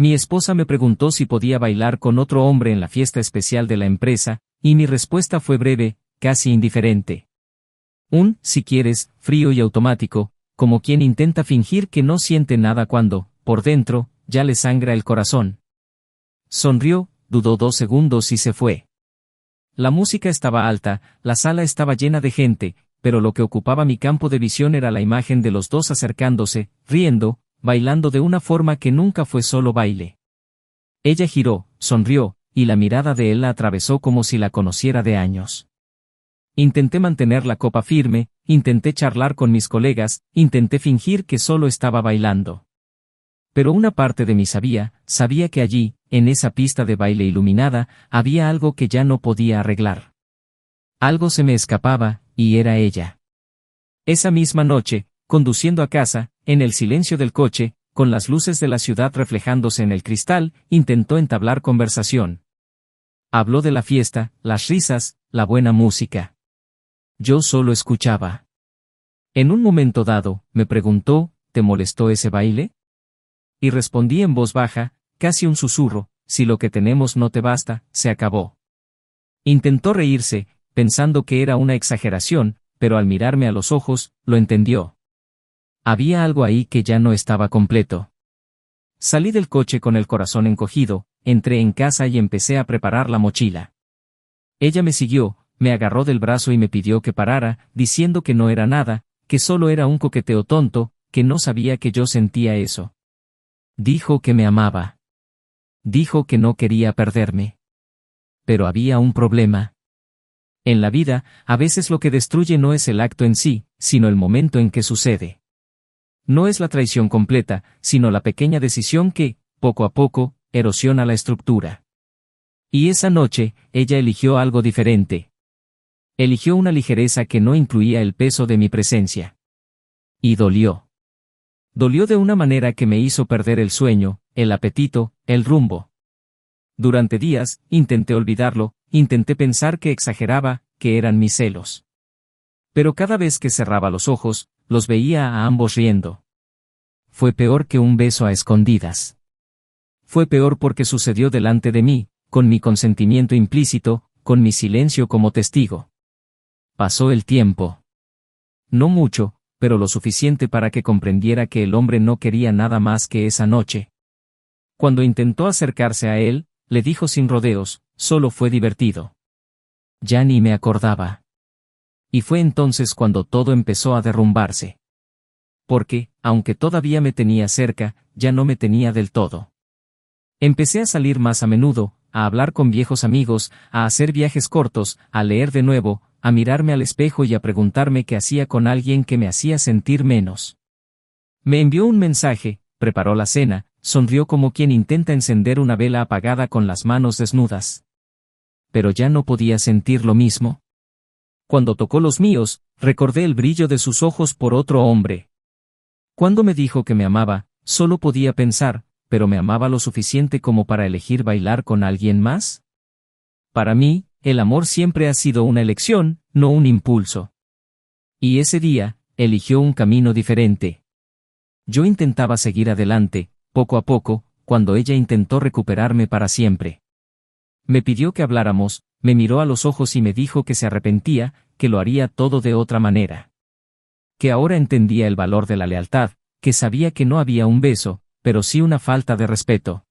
Mi esposa me preguntó si podía bailar con otro hombre en la fiesta especial de la empresa, y mi respuesta fue breve, casi indiferente. Si quieres, frío y automático, como quien intenta fingir que no siente nada cuando, por dentro, ya le sangra el corazón. Sonrió, dudó 2 segundos y se fue. La música estaba alta, la sala estaba llena de gente, pero lo que ocupaba mi campo de visión era la imagen de los dos acercándose, riendo, bailando de una forma que nunca fue solo baile. Ella giró, sonrió, y la mirada de él la atravesó como si la conociera de años. Intenté mantener la copa firme, intenté charlar con mis colegas, intenté fingir que solo estaba bailando. Pero una parte de mí sabía que allí, en esa pista de baile iluminada, había algo que ya no podía arreglar. Algo se me escapaba, y era ella. Esa misma noche, conduciendo a casa, en el silencio del coche, con las luces de la ciudad reflejándose en el cristal, intentó entablar conversación. Habló de la fiesta, las risas, la buena música. Yo solo escuchaba. En un momento dado, me preguntó, ¿te molestó ese baile? Y respondí en voz baja, casi un susurro, si lo que tenemos no te basta, se acabó. Intentó reírse, pensando que era una exageración, pero al mirarme a los ojos, lo entendió. Había algo ahí que ya no estaba completo. Salí del coche con el corazón encogido, entré en casa y empecé a preparar la mochila. Ella me siguió, me agarró del brazo y me pidió que parara, diciendo que no era nada, que solo era un coqueteo tonto, que no sabía que yo sentía eso. Dijo que me amaba. Dijo que no quería perderme. Pero había un problema. En la vida, a veces lo que destruye no es el acto en sí, sino el momento en que sucede. No es la traición completa, sino la pequeña decisión que, poco a poco, erosiona la estructura. Y esa noche, ella eligió algo diferente. Eligió una ligereza que no incluía el peso de mi presencia. Y dolió. Dolió de una manera que me hizo perder el sueño, el apetito, el rumbo. Durante días, intenté olvidarlo, intenté pensar que exageraba, que eran mis celos. Pero cada vez que cerraba los ojos, los veía a ambos riendo. Fue peor que un beso a escondidas. Fue peor porque sucedió delante de mí, con mi consentimiento implícito, con mi silencio como testigo. Pasó el tiempo. No mucho, pero lo suficiente para que comprendiera que el hombre no quería nada más que esa noche. Cuando intentó acercarse a él, le dijo sin rodeos, solo fue divertido. Ya ni me acordaba. Y fue entonces cuando todo empezó a derrumbarse. Porque, aunque todavía me tenía cerca, ya no me tenía del todo. Empecé a salir más a menudo, a hablar con viejos amigos, a hacer viajes cortos, a leer de nuevo, a mirarme al espejo y a preguntarme qué hacía con alguien que me hacía sentir menos. Me envió un mensaje, preparó la cena, sonrió como quien intenta encender una vela apagada con las manos desnudas. Pero ya no podía sentir lo mismo. Cuando tocó los míos, recordé el brillo de sus ojos por otro hombre. Cuando me dijo que me amaba, solo podía pensar, ¿pero me amaba lo suficiente como para elegir bailar con alguien más? Para mí, el amor siempre ha sido una elección, no un impulso. Y ese día, eligió un camino diferente. Yo intentaba seguir adelante, poco a poco, cuando ella intentó recuperarme para siempre. Me pidió que habláramos, me miró a los ojos y me dijo que se arrepentía, que lo haría todo de otra manera. Que ahora entendía el valor de la lealtad, que sabía que no había un beso, pero sí una falta de respeto.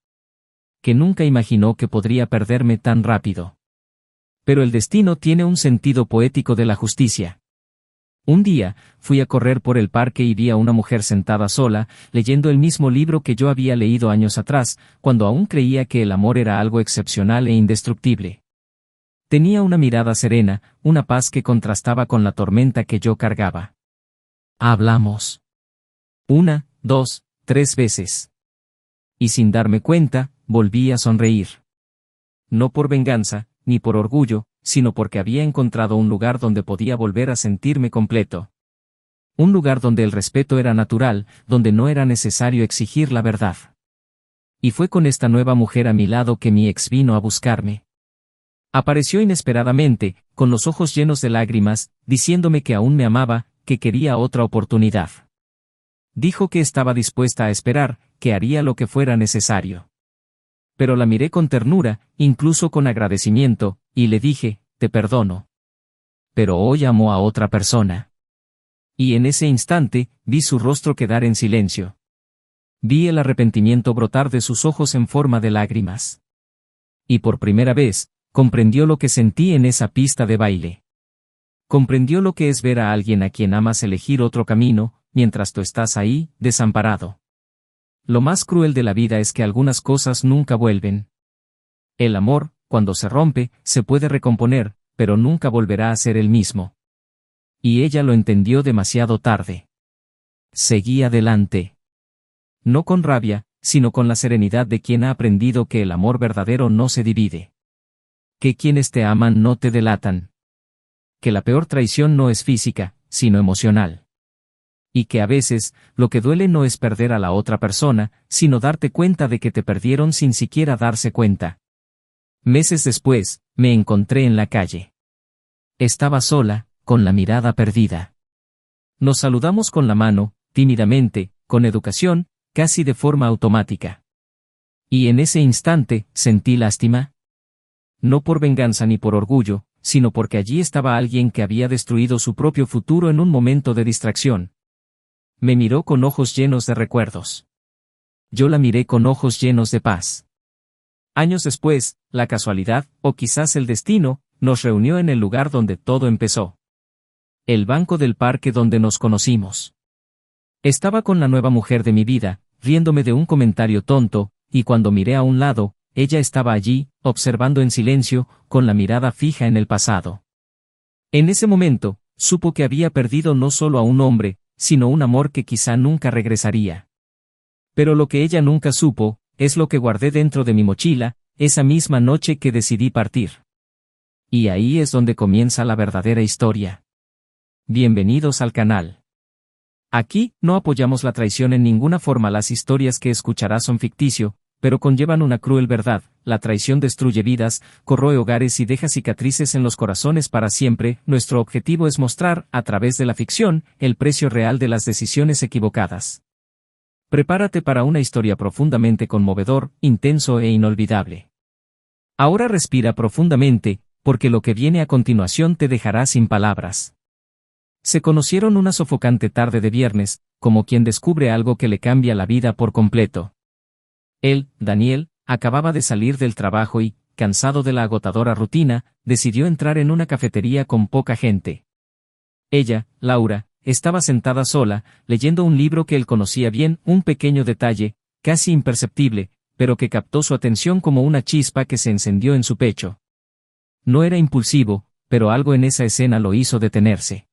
Que nunca imaginó que podría perderme tan rápido. Pero el destino tiene un sentido poético de la justicia. Un día, fui a correr por el parque y vi a una mujer sentada sola, leyendo el mismo libro que yo había leído años atrás, cuando aún creía que el amor era algo excepcional e indestructible. Tenía una mirada serena, una paz que contrastaba con la tormenta que yo cargaba. Hablamos. 1, 2, 3 veces. Y sin darme cuenta, volví a sonreír. No por venganza, ni por orgullo, sino porque había encontrado un lugar donde podía volver a sentirme completo. Un lugar donde el respeto era natural, donde no era necesario exigir la verdad. Y fue con esta nueva mujer a mi lado que mi ex vino a buscarme. Apareció inesperadamente, con los ojos llenos de lágrimas, diciéndome que aún me amaba, que quería otra oportunidad. Dijo que estaba dispuesta a esperar, que haría lo que fuera necesario. Pero la miré con ternura, incluso con agradecimiento, y le dije, te perdono. Pero hoy amo a otra persona. Y en ese instante, vi su rostro quedar en silencio. Vi el arrepentimiento brotar de sus ojos en forma de lágrimas. Y por primera vez, comprendió lo que sentí en esa pista de baile. Comprendió lo que es ver a alguien a quien amas elegir otro camino, mientras tú estás ahí, desamparado. Lo más cruel de la vida es que algunas cosas nunca vuelven. El amor, cuando se rompe, se puede recomponer, pero nunca volverá a ser el mismo. Y ella lo entendió demasiado tarde. Seguí adelante. No con rabia, sino con la serenidad de quien ha aprendido que el amor verdadero no se divide. Que quienes te aman no te delatan. Que la peor traición no es física, sino emocional. Y que a veces, lo que duele no es perder a la otra persona, sino darte cuenta de que te perdieron sin siquiera darse cuenta. Meses después, me encontré en la calle. Estaba sola, con la mirada perdida. Nos saludamos con la mano, tímidamente, con educación, casi de forma automática. Y en ese instante, sentí lástima. No por venganza ni por orgullo, sino porque allí estaba alguien que había destruido su propio futuro en un momento de distracción. Me miró con ojos llenos de recuerdos. Yo la miré con ojos llenos de paz. Años después, la casualidad, o quizás el destino, nos reunió en el lugar donde todo empezó. El banco del parque donde nos conocimos. Estaba con la nueva mujer de mi vida, riéndome de un comentario tonto, y cuando miré a un lado, ella estaba allí, observando en silencio, con la mirada fija en el pasado. En ese momento, supo que había perdido no solo a un hombre, sino un amor que quizá nunca regresaría. Pero lo que ella nunca supo, es lo que guardé dentro de mi mochila, esa misma noche que decidí partir. Y ahí es donde comienza la verdadera historia. Bienvenidos al canal. Aquí, no apoyamos la traición en ninguna forma. Las historias que escucharás son ficticio, pero conllevan una cruel verdad: la traición destruye vidas, corroe hogares y deja cicatrices en los corazones para siempre. Nuestro objetivo es mostrar, a través de la ficción, el precio real de las decisiones equivocadas. Prepárate para una historia profundamente conmovedor, intenso e inolvidable. Ahora respira profundamente, porque lo que viene a continuación te dejará sin palabras. Se conocieron una sofocante tarde de viernes, como quien descubre algo que le cambia la vida por completo. Él, Daniel, acababa de salir del trabajo y, cansado de la agotadora rutina, decidió entrar en una cafetería con poca gente. Ella, Laura, estaba sentada sola, leyendo un libro que él conocía bien, un pequeño detalle, casi imperceptible, pero que captó su atención como una chispa que se encendió en su pecho. No era impulsivo, pero algo en esa escena lo hizo detenerse.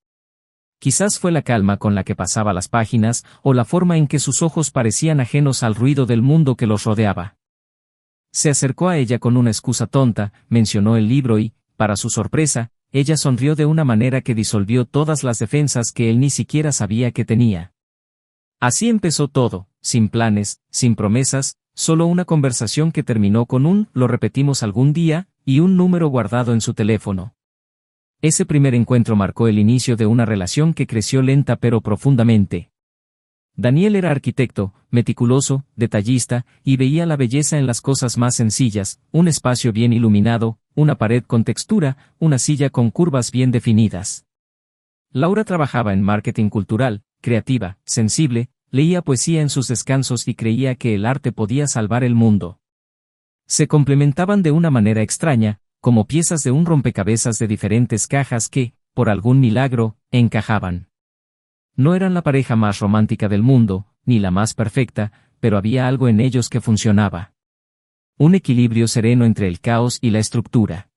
Quizás fue la calma con la que pasaba las páginas, o la forma en que sus ojos parecían ajenos al ruido del mundo que los rodeaba. Se acercó a ella con una excusa tonta, mencionó el libro y, para su sorpresa, ella sonrió de una manera que disolvió todas las defensas que él ni siquiera sabía que tenía. Así empezó todo, sin planes, sin promesas, solo una conversación que terminó con un «lo repetimos algún día» y un número guardado en su teléfono. Ese primer encuentro marcó el inicio de una relación que creció lenta pero profundamente. Daniel era arquitecto, meticuloso, detallista, y veía la belleza en las cosas más sencillas: un espacio bien iluminado, una pared con textura, una silla con curvas bien definidas. Laura trabajaba en marketing cultural, creativa, sensible, leía poesía en sus descansos y creía que el arte podía salvar el mundo. Se complementaban de una manera extraña, como piezas de un rompecabezas de diferentes cajas que, por algún milagro, encajaban. No eran la pareja más romántica del mundo, ni la más perfecta, pero había algo en ellos que funcionaba. Un equilibrio sereno entre el caos y la estructura.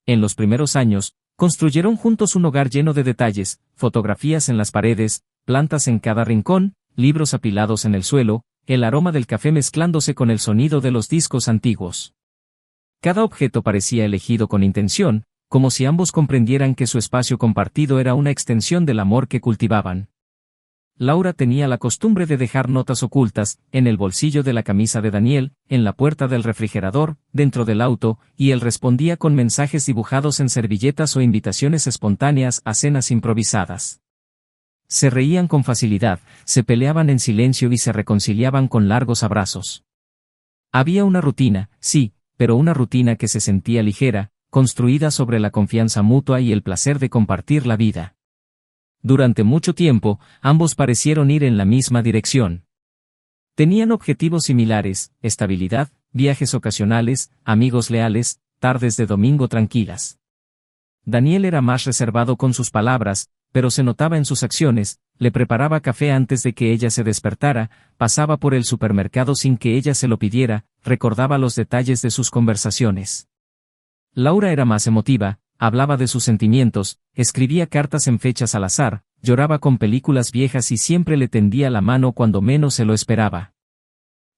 En los primeros años, construyeron juntos un hogar lleno de detalles: fotografías en las paredes, plantas en cada rincón, libros apilados en el suelo, el aroma del café mezclándose con el sonido de los discos antiguos. Cada objeto parecía elegido con intención, como si ambos comprendieran que su espacio compartido era una extensión del amor que cultivaban. Laura tenía la costumbre de dejar notas ocultas, en el bolsillo de la camisa de Daniel, en la puerta del refrigerador, dentro del auto, y él respondía con mensajes dibujados en servilletas o invitaciones espontáneas a cenas improvisadas. Se reían con facilidad, se peleaban en silencio y se reconciliaban con largos abrazos. Había una rutina, sí, pero una rutina que se sentía ligera, construida sobre la confianza mutua y el placer de compartir la vida. Durante mucho tiempo, ambos parecieron ir en la misma dirección. Tenían objetivos similares: estabilidad, viajes ocasionales, amigos leales, tardes de domingo tranquilas. Daniel era más reservado con sus palabras, pero se notaba en sus acciones. Le preparaba café antes de que ella se despertara, pasaba por el supermercado sin que ella se lo pidiera, recordaba los detalles de sus conversaciones. Laura era más emotiva, hablaba de sus sentimientos, escribía cartas en fechas al azar, lloraba con películas viejas y siempre le tendía la mano cuando menos se lo esperaba.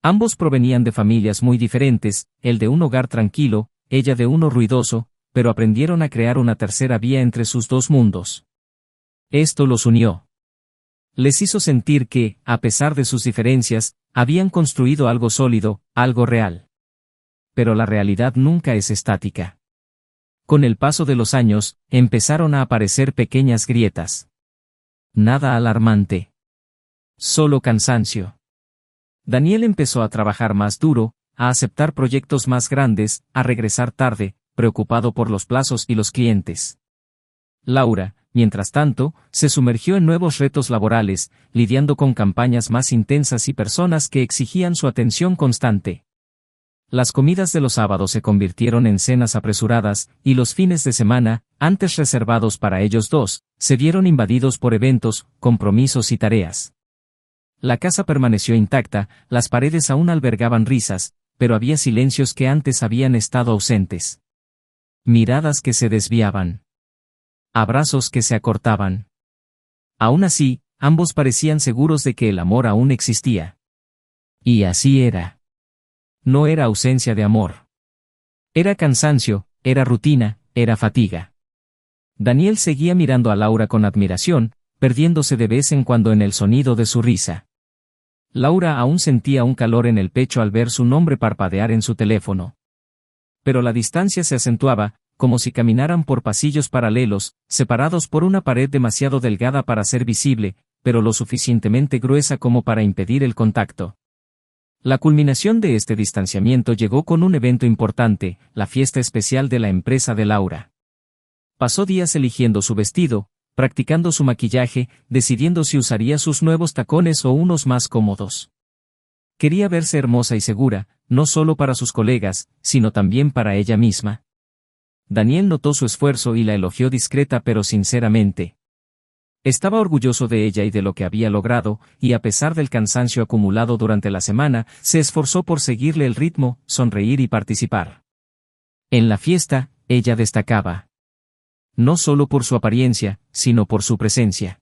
Ambos provenían de familias muy diferentes, él de un hogar tranquilo, ella de uno ruidoso, pero aprendieron a crear una tercera vía entre sus dos mundos. Esto los unió. Les hizo sentir que, a pesar de sus diferencias, habían construido algo sólido, algo real. Pero la realidad nunca es estática. Con el paso de los años, empezaron a aparecer pequeñas grietas. Nada alarmante. Solo cansancio. Daniel empezó a trabajar más duro, a aceptar proyectos más grandes, a regresar tarde, preocupado por los plazos y los clientes. Laura, mientras tanto, se sumergió en nuevos retos laborales, lidiando con campañas más intensas y personas que exigían su atención constante. Las comidas de los sábados se convirtieron en cenas apresuradas, y los fines de semana, antes reservados para ellos dos, se vieron invadidos por eventos, compromisos y tareas. La casa permaneció intacta, las paredes aún albergaban risas, pero había silencios que antes habían estado ausentes. Miradas que se desviaban. Abrazos que se acortaban. Aún así, ambos parecían seguros de que el amor aún existía. Y así era. No era ausencia de amor. Era cansancio, era rutina, era fatiga. Daniel seguía mirando a Laura con admiración, perdiéndose de vez en cuando en el sonido de su risa. Laura aún sentía un calor en el pecho al ver su nombre parpadear en su teléfono. Pero la distancia se acentuaba, como si caminaran por pasillos paralelos, separados por una pared demasiado delgada para ser visible, pero lo suficientemente gruesa como para impedir el contacto. La culminación de este distanciamiento llegó con un evento importante, la fiesta especial de la empresa de Laura. Pasó días eligiendo su vestido, practicando su maquillaje, decidiendo si usaría sus nuevos tacones o unos más cómodos. Quería verse hermosa y segura, no solo para sus colegas, sino también para ella misma. Daniel notó su esfuerzo y la elogió discreta pero sinceramente. Estaba orgulloso de ella y de lo que había logrado, y a pesar del cansancio acumulado durante la semana, se esforzó por seguirle el ritmo, sonreír y participar. En la fiesta, ella destacaba. No solo por su apariencia, sino por su presencia.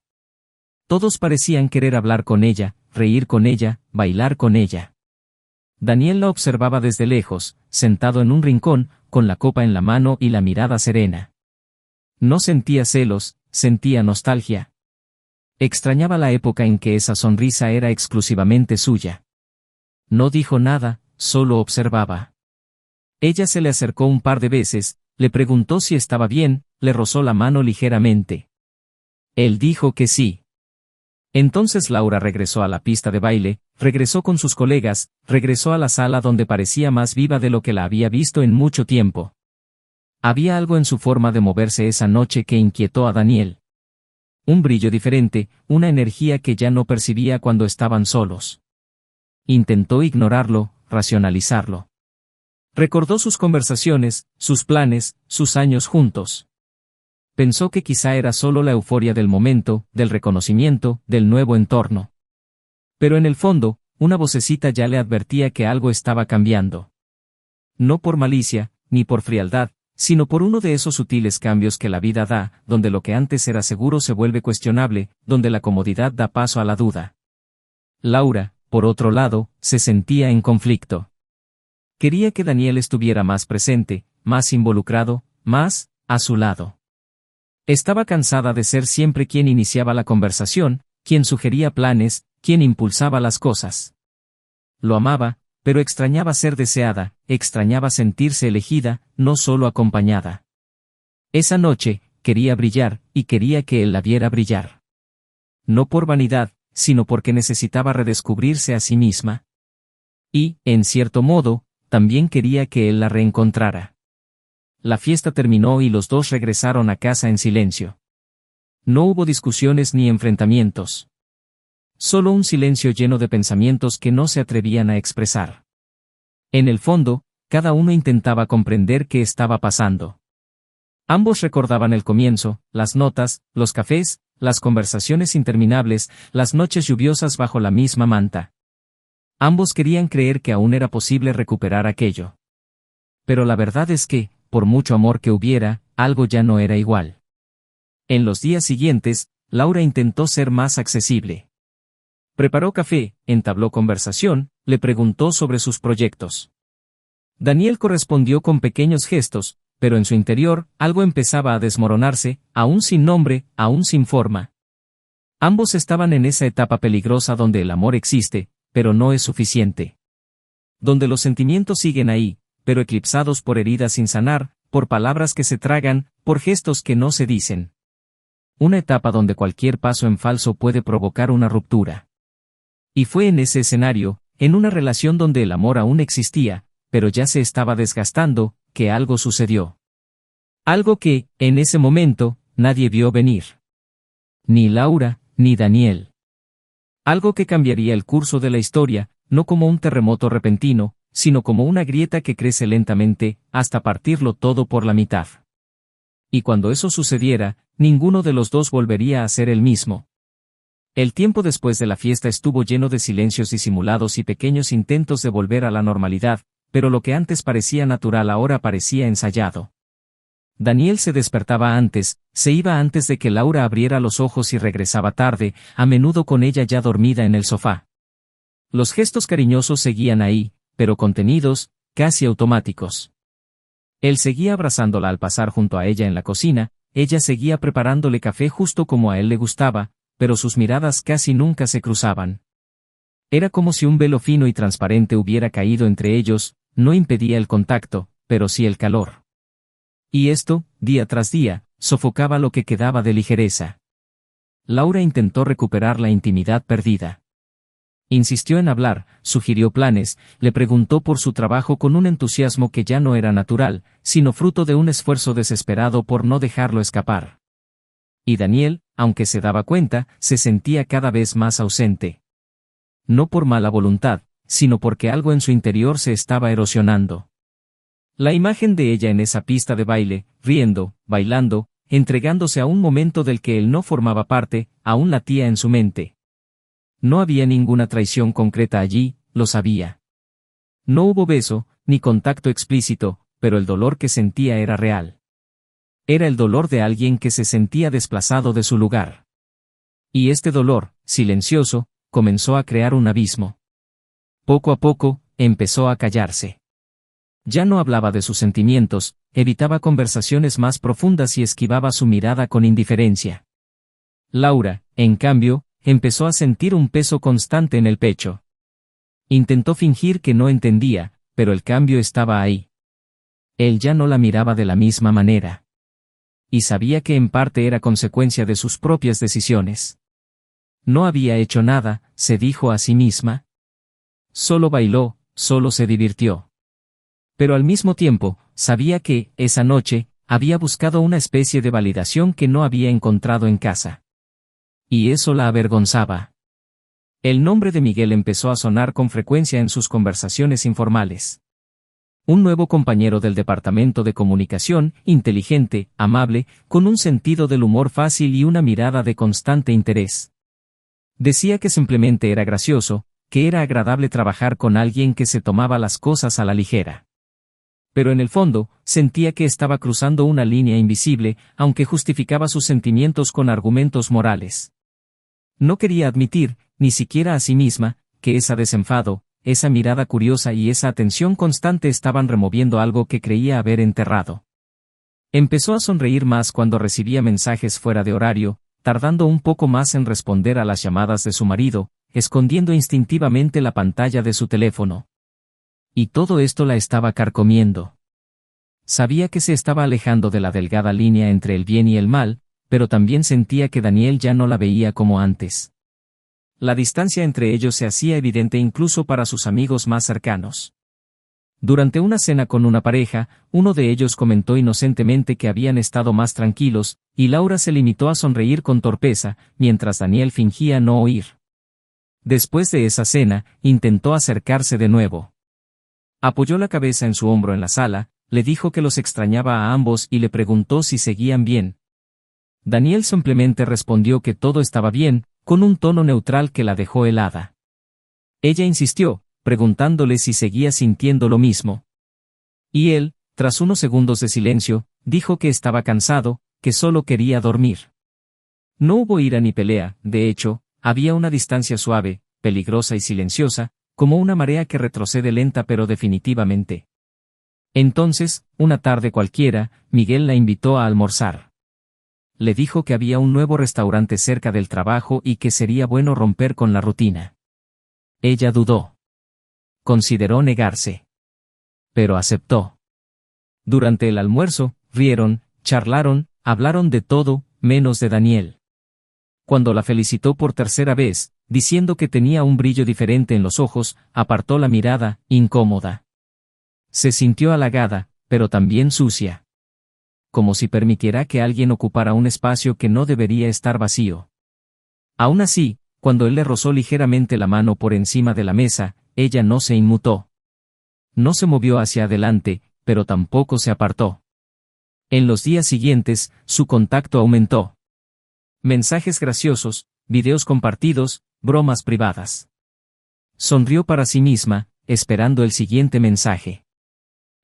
Todos parecían querer hablar con ella, reír con ella, bailar con ella. Daniel la observaba desde lejos, sentado en un rincón, con la copa en la mano y la mirada serena. No sentía celos, sentía nostalgia. Extrañaba la época en que esa sonrisa era exclusivamente suya. No dijo nada, solo observaba. Ella se le acercó un par de veces, le preguntó si estaba bien, le rozó la mano ligeramente. Él dijo que sí. Entonces Laura regresó a la pista de baile, regresó con sus colegas, regresó a la sala donde parecía más viva de lo que la había visto en mucho tiempo. Había algo en su forma de moverse esa noche que inquietó a Daniel. Un brillo diferente, una energía que ya no percibía cuando estaban solos. Intentó ignorarlo, racionalizarlo. Recordó sus conversaciones, sus planes, sus años juntos. Pensó que quizá era solo la euforia del momento, del reconocimiento, del nuevo entorno. Pero en el fondo, una vocecita ya le advertía que algo estaba cambiando. No por malicia, ni por frialdad, sino por uno de esos sutiles cambios que la vida da, donde lo que antes era seguro se vuelve cuestionable, donde la comodidad da paso a la duda. Laura, por otro lado, se sentía en conflicto. Quería que Daniel estuviera más presente, más involucrado, más a su lado. Estaba cansada de ser siempre quien iniciaba la conversación, quien sugería planes, quien impulsaba las cosas. Lo amaba, pero extrañaba ser deseada, extrañaba sentirse elegida, no solo acompañada. Esa noche, quería brillar, y quería que él la viera brillar. No por vanidad, sino porque necesitaba redescubrirse a sí misma. Y, en cierto modo, también quería que él la reencontrara. La fiesta terminó y los dos regresaron a casa en silencio. No hubo discusiones ni enfrentamientos. Solo un silencio lleno de pensamientos que no se atrevían a expresar. En el fondo, cada uno intentaba comprender qué estaba pasando. Ambos recordaban el comienzo, las notas, los cafés, las conversaciones interminables, las noches lluviosas bajo la misma manta. Ambos querían creer que aún era posible recuperar aquello. Pero la verdad es que, por mucho amor que hubiera, algo ya no era igual. En los días siguientes, Laura intentó ser más accesible. Preparó café, entabló conversación, le preguntó sobre sus proyectos. Daniel correspondió con pequeños gestos, pero en su interior, algo empezaba a desmoronarse, aún sin nombre, aún sin forma. Ambos estaban en esa etapa peligrosa donde el amor existe, pero no es suficiente. Donde los sentimientos siguen ahí, pero eclipsados por heridas sin sanar, por palabras que se tragan, por gestos que no se dicen. Una etapa donde cualquier paso en falso puede provocar una ruptura. Y fue en ese escenario, en una relación donde el amor aún existía, pero ya se estaba desgastando, que algo sucedió. Algo que, en ese momento, nadie vio venir. Ni Laura, ni Daniel. Algo que cambiaría el curso de la historia, no como un terremoto repentino, sino como una grieta que crece lentamente, hasta partirlo todo por la mitad. Y cuando eso sucediera, ninguno de los dos volvería a ser el mismo. El tiempo después de la fiesta estuvo lleno de silencios disimulados y pequeños intentos de volver a la normalidad, pero lo que antes parecía natural ahora parecía ensayado. Daniel se despertaba antes, se iba antes de que Laura abriera los ojos y regresaba tarde, a menudo con ella ya dormida en el sofá. Los gestos cariñosos seguían ahí, pero contenidos, casi automáticos. Él seguía abrazándola al pasar junto a ella en la cocina, ella seguía preparándole café justo como a él le gustaba, pero sus miradas casi nunca se cruzaban. Era como si un velo fino y transparente hubiera caído entre ellos, no impedía el contacto, pero sí el calor. Y esto, día tras día, sofocaba lo que quedaba de ligereza. Laura intentó recuperar la intimidad perdida. Insistió en hablar, sugirió planes, le preguntó por su trabajo con un entusiasmo que ya no era natural, sino fruto de un esfuerzo desesperado por no dejarlo escapar. Y Daniel, aunque se daba cuenta, se sentía cada vez más ausente. No por mala voluntad, sino porque algo en su interior se estaba erosionando. La imagen de ella en esa pista de baile, riendo, bailando, entregándose a un momento del que él no formaba parte, aún latía en su mente. No había ninguna traición concreta allí, lo sabía. No hubo beso, ni contacto explícito, pero el dolor que sentía era real. Era el dolor de alguien que se sentía desplazado de su lugar. Y este dolor, silencioso, comenzó a crear un abismo. Poco a poco, empezó a callarse. Ya no hablaba de sus sentimientos, evitaba conversaciones más profundas y esquivaba su mirada con indiferencia. Laura, en cambio, empezó a sentir un peso constante en el pecho. Intentó fingir que no entendía, pero el cambio estaba ahí. Él ya no la miraba de la misma manera. Y sabía que en parte era consecuencia de sus propias decisiones. No había hecho nada, se dijo a sí misma. Solo bailó, solo se divirtió. Pero al mismo tiempo, sabía que, esa noche, había buscado una especie de validación que no había encontrado en casa. Y eso la avergonzaba. El nombre de Miguel empezó a sonar con frecuencia en sus conversaciones informales. Un nuevo compañero del departamento de comunicación, inteligente, amable, con un sentido del humor fácil y una mirada de constante interés. Decía que simplemente era gracioso, que era agradable trabajar con alguien que se tomaba las cosas a la ligera. Pero en el fondo, sentía que estaba cruzando una línea invisible, aunque justificaba sus sentimientos con argumentos morales. No quería admitir, ni siquiera a sí misma, que ese desenfado, esa mirada curiosa y esa atención constante estaban removiendo algo que creía haber enterrado. Empezó a sonreír más cuando recibía mensajes fuera de horario, tardando un poco más en responder a las llamadas de su marido, escondiendo instintivamente la pantalla de su teléfono. Y todo esto la estaba carcomiendo. Sabía que se estaba alejando de la delgada línea entre el bien y el mal, pero también sentía que Daniel ya no la veía como antes. La distancia entre ellos se hacía evidente incluso para sus amigos más cercanos. Durante una cena con una pareja, uno de ellos comentó inocentemente que habían estado más tranquilos, y Laura se limitó a sonreír con torpeza, mientras Daniel fingía no oír. Después de esa cena, intentó acercarse de nuevo. Apoyó la cabeza en su hombro en la sala, le dijo que los extrañaba a ambos y le preguntó si seguían bien. Daniel simplemente respondió que todo estaba bien, con un tono neutral que la dejó helada. Ella insistió, preguntándole si seguía sintiendo lo mismo. Y él, tras unos segundos de silencio, dijo que estaba cansado, que solo quería dormir. No hubo ira ni pelea, de hecho, había una distancia suave, peligrosa y silenciosa, como una marea que retrocede lenta pero definitivamente. Entonces, una tarde cualquiera, Miguel la invitó a almorzar. Le dijo que había un nuevo restaurante cerca del trabajo y que sería bueno romper con la rutina. Ella dudó. Consideró negarse. Pero aceptó. Durante el almuerzo, rieron, charlaron, hablaron de todo, menos de Daniel. Cuando la felicitó por tercera vez, diciendo que tenía un brillo diferente en los ojos, apartó la mirada, incómoda. Se sintió halagada, pero también sucia. Como si permitiera que alguien ocupara un espacio que no debería estar vacío. Aún así, cuando él le rozó ligeramente la mano por encima de la mesa, ella no se inmutó. No se movió hacia adelante, pero tampoco se apartó. En los días siguientes, su contacto aumentó. Mensajes graciosos, videos compartidos, bromas privadas. Sonrió para sí misma, esperando el siguiente mensaje.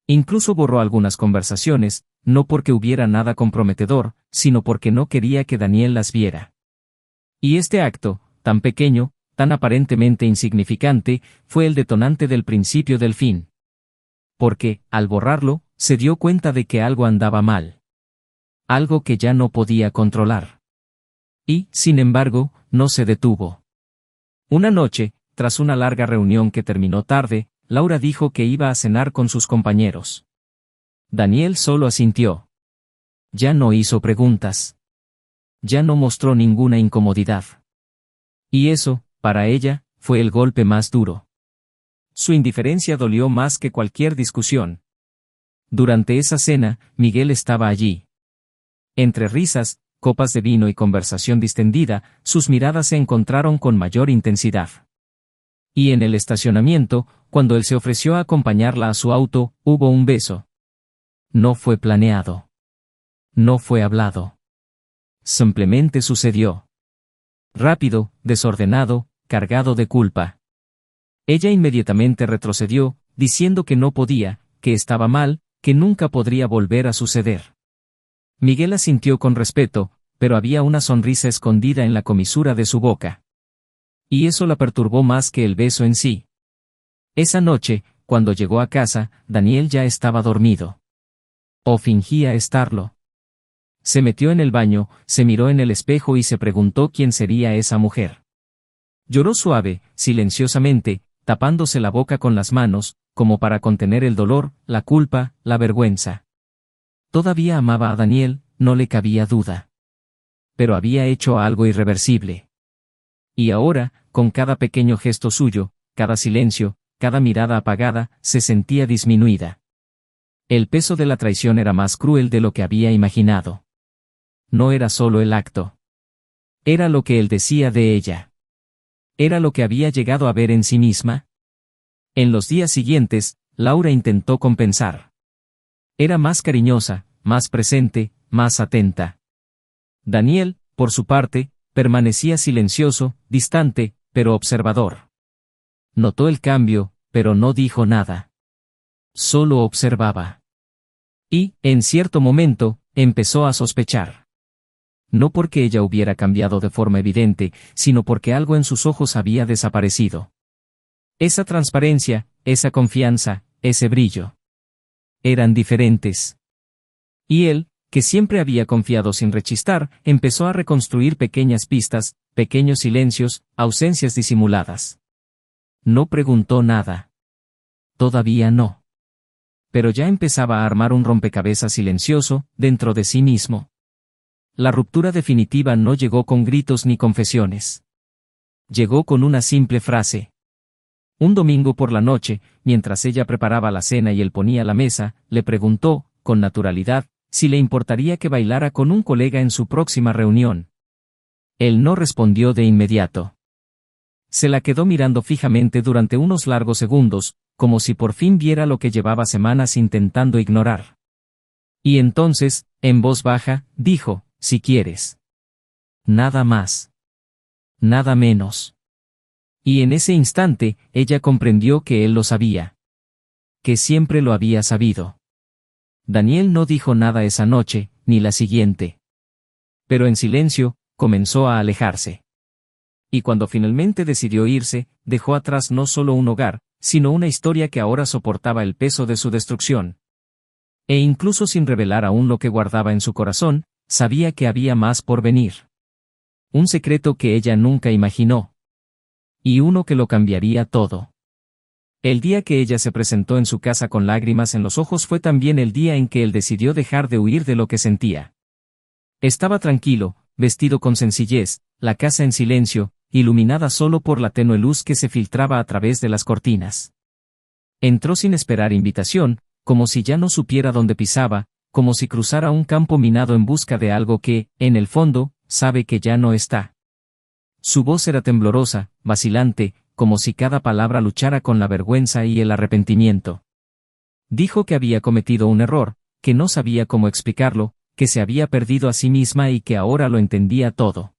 Incluso borró algunas conversaciones, no porque hubiera nada comprometedor, sino porque no quería que Daniel las viera. Y este acto, tan pequeño, tan aparentemente insignificante, fue el detonante del principio del fin. Porque, al borrarlo, se dio cuenta de que algo andaba mal. Algo que ya no podía controlar. Y, sin embargo, no se detuvo. Una noche, tras una larga reunión que terminó tarde, Laura dijo que iba a cenar con sus compañeros. Daniel solo asintió. Ya no hizo preguntas. Ya no mostró ninguna incomodidad. Y eso, para ella, fue el golpe más duro. Su indiferencia dolió más que cualquier discusión. Durante esa cena, Miguel estaba allí. Entre risas, copas de vino y conversación distendida, sus miradas se encontraron con mayor intensidad. Y en el estacionamiento, cuando él se ofreció a acompañarla a su auto, hubo un beso. No fue planeado. No fue hablado. Simplemente sucedió. Rápido, desordenado, cargado de culpa. Ella inmediatamente retrocedió, diciendo que no podía, que estaba mal, que nunca podría volver a suceder. Miguel asintió con respeto, pero había una sonrisa escondida en la comisura de su boca. Y eso la perturbó más que el beso en sí. Esa noche, cuando llegó a casa, Daniel ya estaba dormido. O fingía estarlo. Se metió en el baño, se miró en el espejo y se preguntó quién sería esa mujer. Lloró suave, silenciosamente, tapándose la boca con las manos, como para contener el dolor, la culpa, la vergüenza. Todavía amaba a Daniel, no le cabía duda. Pero había hecho algo irreversible. Y ahora, con cada pequeño gesto suyo, cada silencio, cada mirada apagada, se sentía disminuida. El peso de la traición era más cruel de lo que había imaginado. No era solo el acto. Era lo que él decía de ella. Era lo que había llegado a ver en sí misma. En los días siguientes, Laura intentó compensar. Era más cariñosa, más presente, más atenta. Daniel, por su parte, permanecía silencioso, distante, pero observador. Notó el cambio, pero no dijo nada. Solo observaba. Y, en cierto momento, empezó a sospechar. No porque ella hubiera cambiado de forma evidente, sino porque algo en sus ojos había desaparecido. Esa transparencia, esa confianza, ese brillo. Eran diferentes. Y él, que siempre había confiado sin rechistar, empezó a reconstruir pequeñas pistas, pequeños silencios, ausencias disimuladas. No preguntó nada. Todavía no. Pero ya empezaba a armar un rompecabezas silencioso, dentro de sí mismo. La ruptura definitiva no llegó con gritos ni confesiones. Llegó con una simple frase. Un domingo por la noche, mientras ella preparaba la cena y él ponía la mesa, le preguntó, con naturalidad, si le importaría que bailara con un colega en su próxima reunión. Él no respondió de inmediato. Se la quedó mirando fijamente durante unos largos segundos, como si por fin viera lo que llevaba semanas intentando ignorar. Y entonces, en voz baja, dijo, si quieres. Nada más. Nada menos. Y en ese instante, ella comprendió que él lo sabía. Que siempre lo había sabido. Daniel no dijo nada esa noche, ni la siguiente. Pero en silencio, comenzó a alejarse. Y cuando finalmente decidió irse, dejó atrás no solo un hogar, sino una historia que ahora soportaba el peso de su destrucción. E incluso sin revelar aún lo que guardaba en su corazón, sabía que había más por venir. Un secreto que ella nunca imaginó. Y uno que lo cambiaría todo. El día que ella se presentó en su casa con lágrimas en los ojos fue también el día en que él decidió dejar de huir de lo que sentía. Estaba tranquilo, vestido con sencillez, la casa en silencio, iluminada solo por la tenue luz que se filtraba a través de las cortinas. Entró sin esperar invitación, como si ya no supiera dónde pisaba, como si cruzara un campo minado en busca de algo que, en el fondo, sabe que ya no está. Su voz era temblorosa, vacilante, como si cada palabra luchara con la vergüenza y el arrepentimiento. Dijo que había cometido un error, que no sabía cómo explicarlo, que se había perdido a sí misma y que ahora lo entendía todo.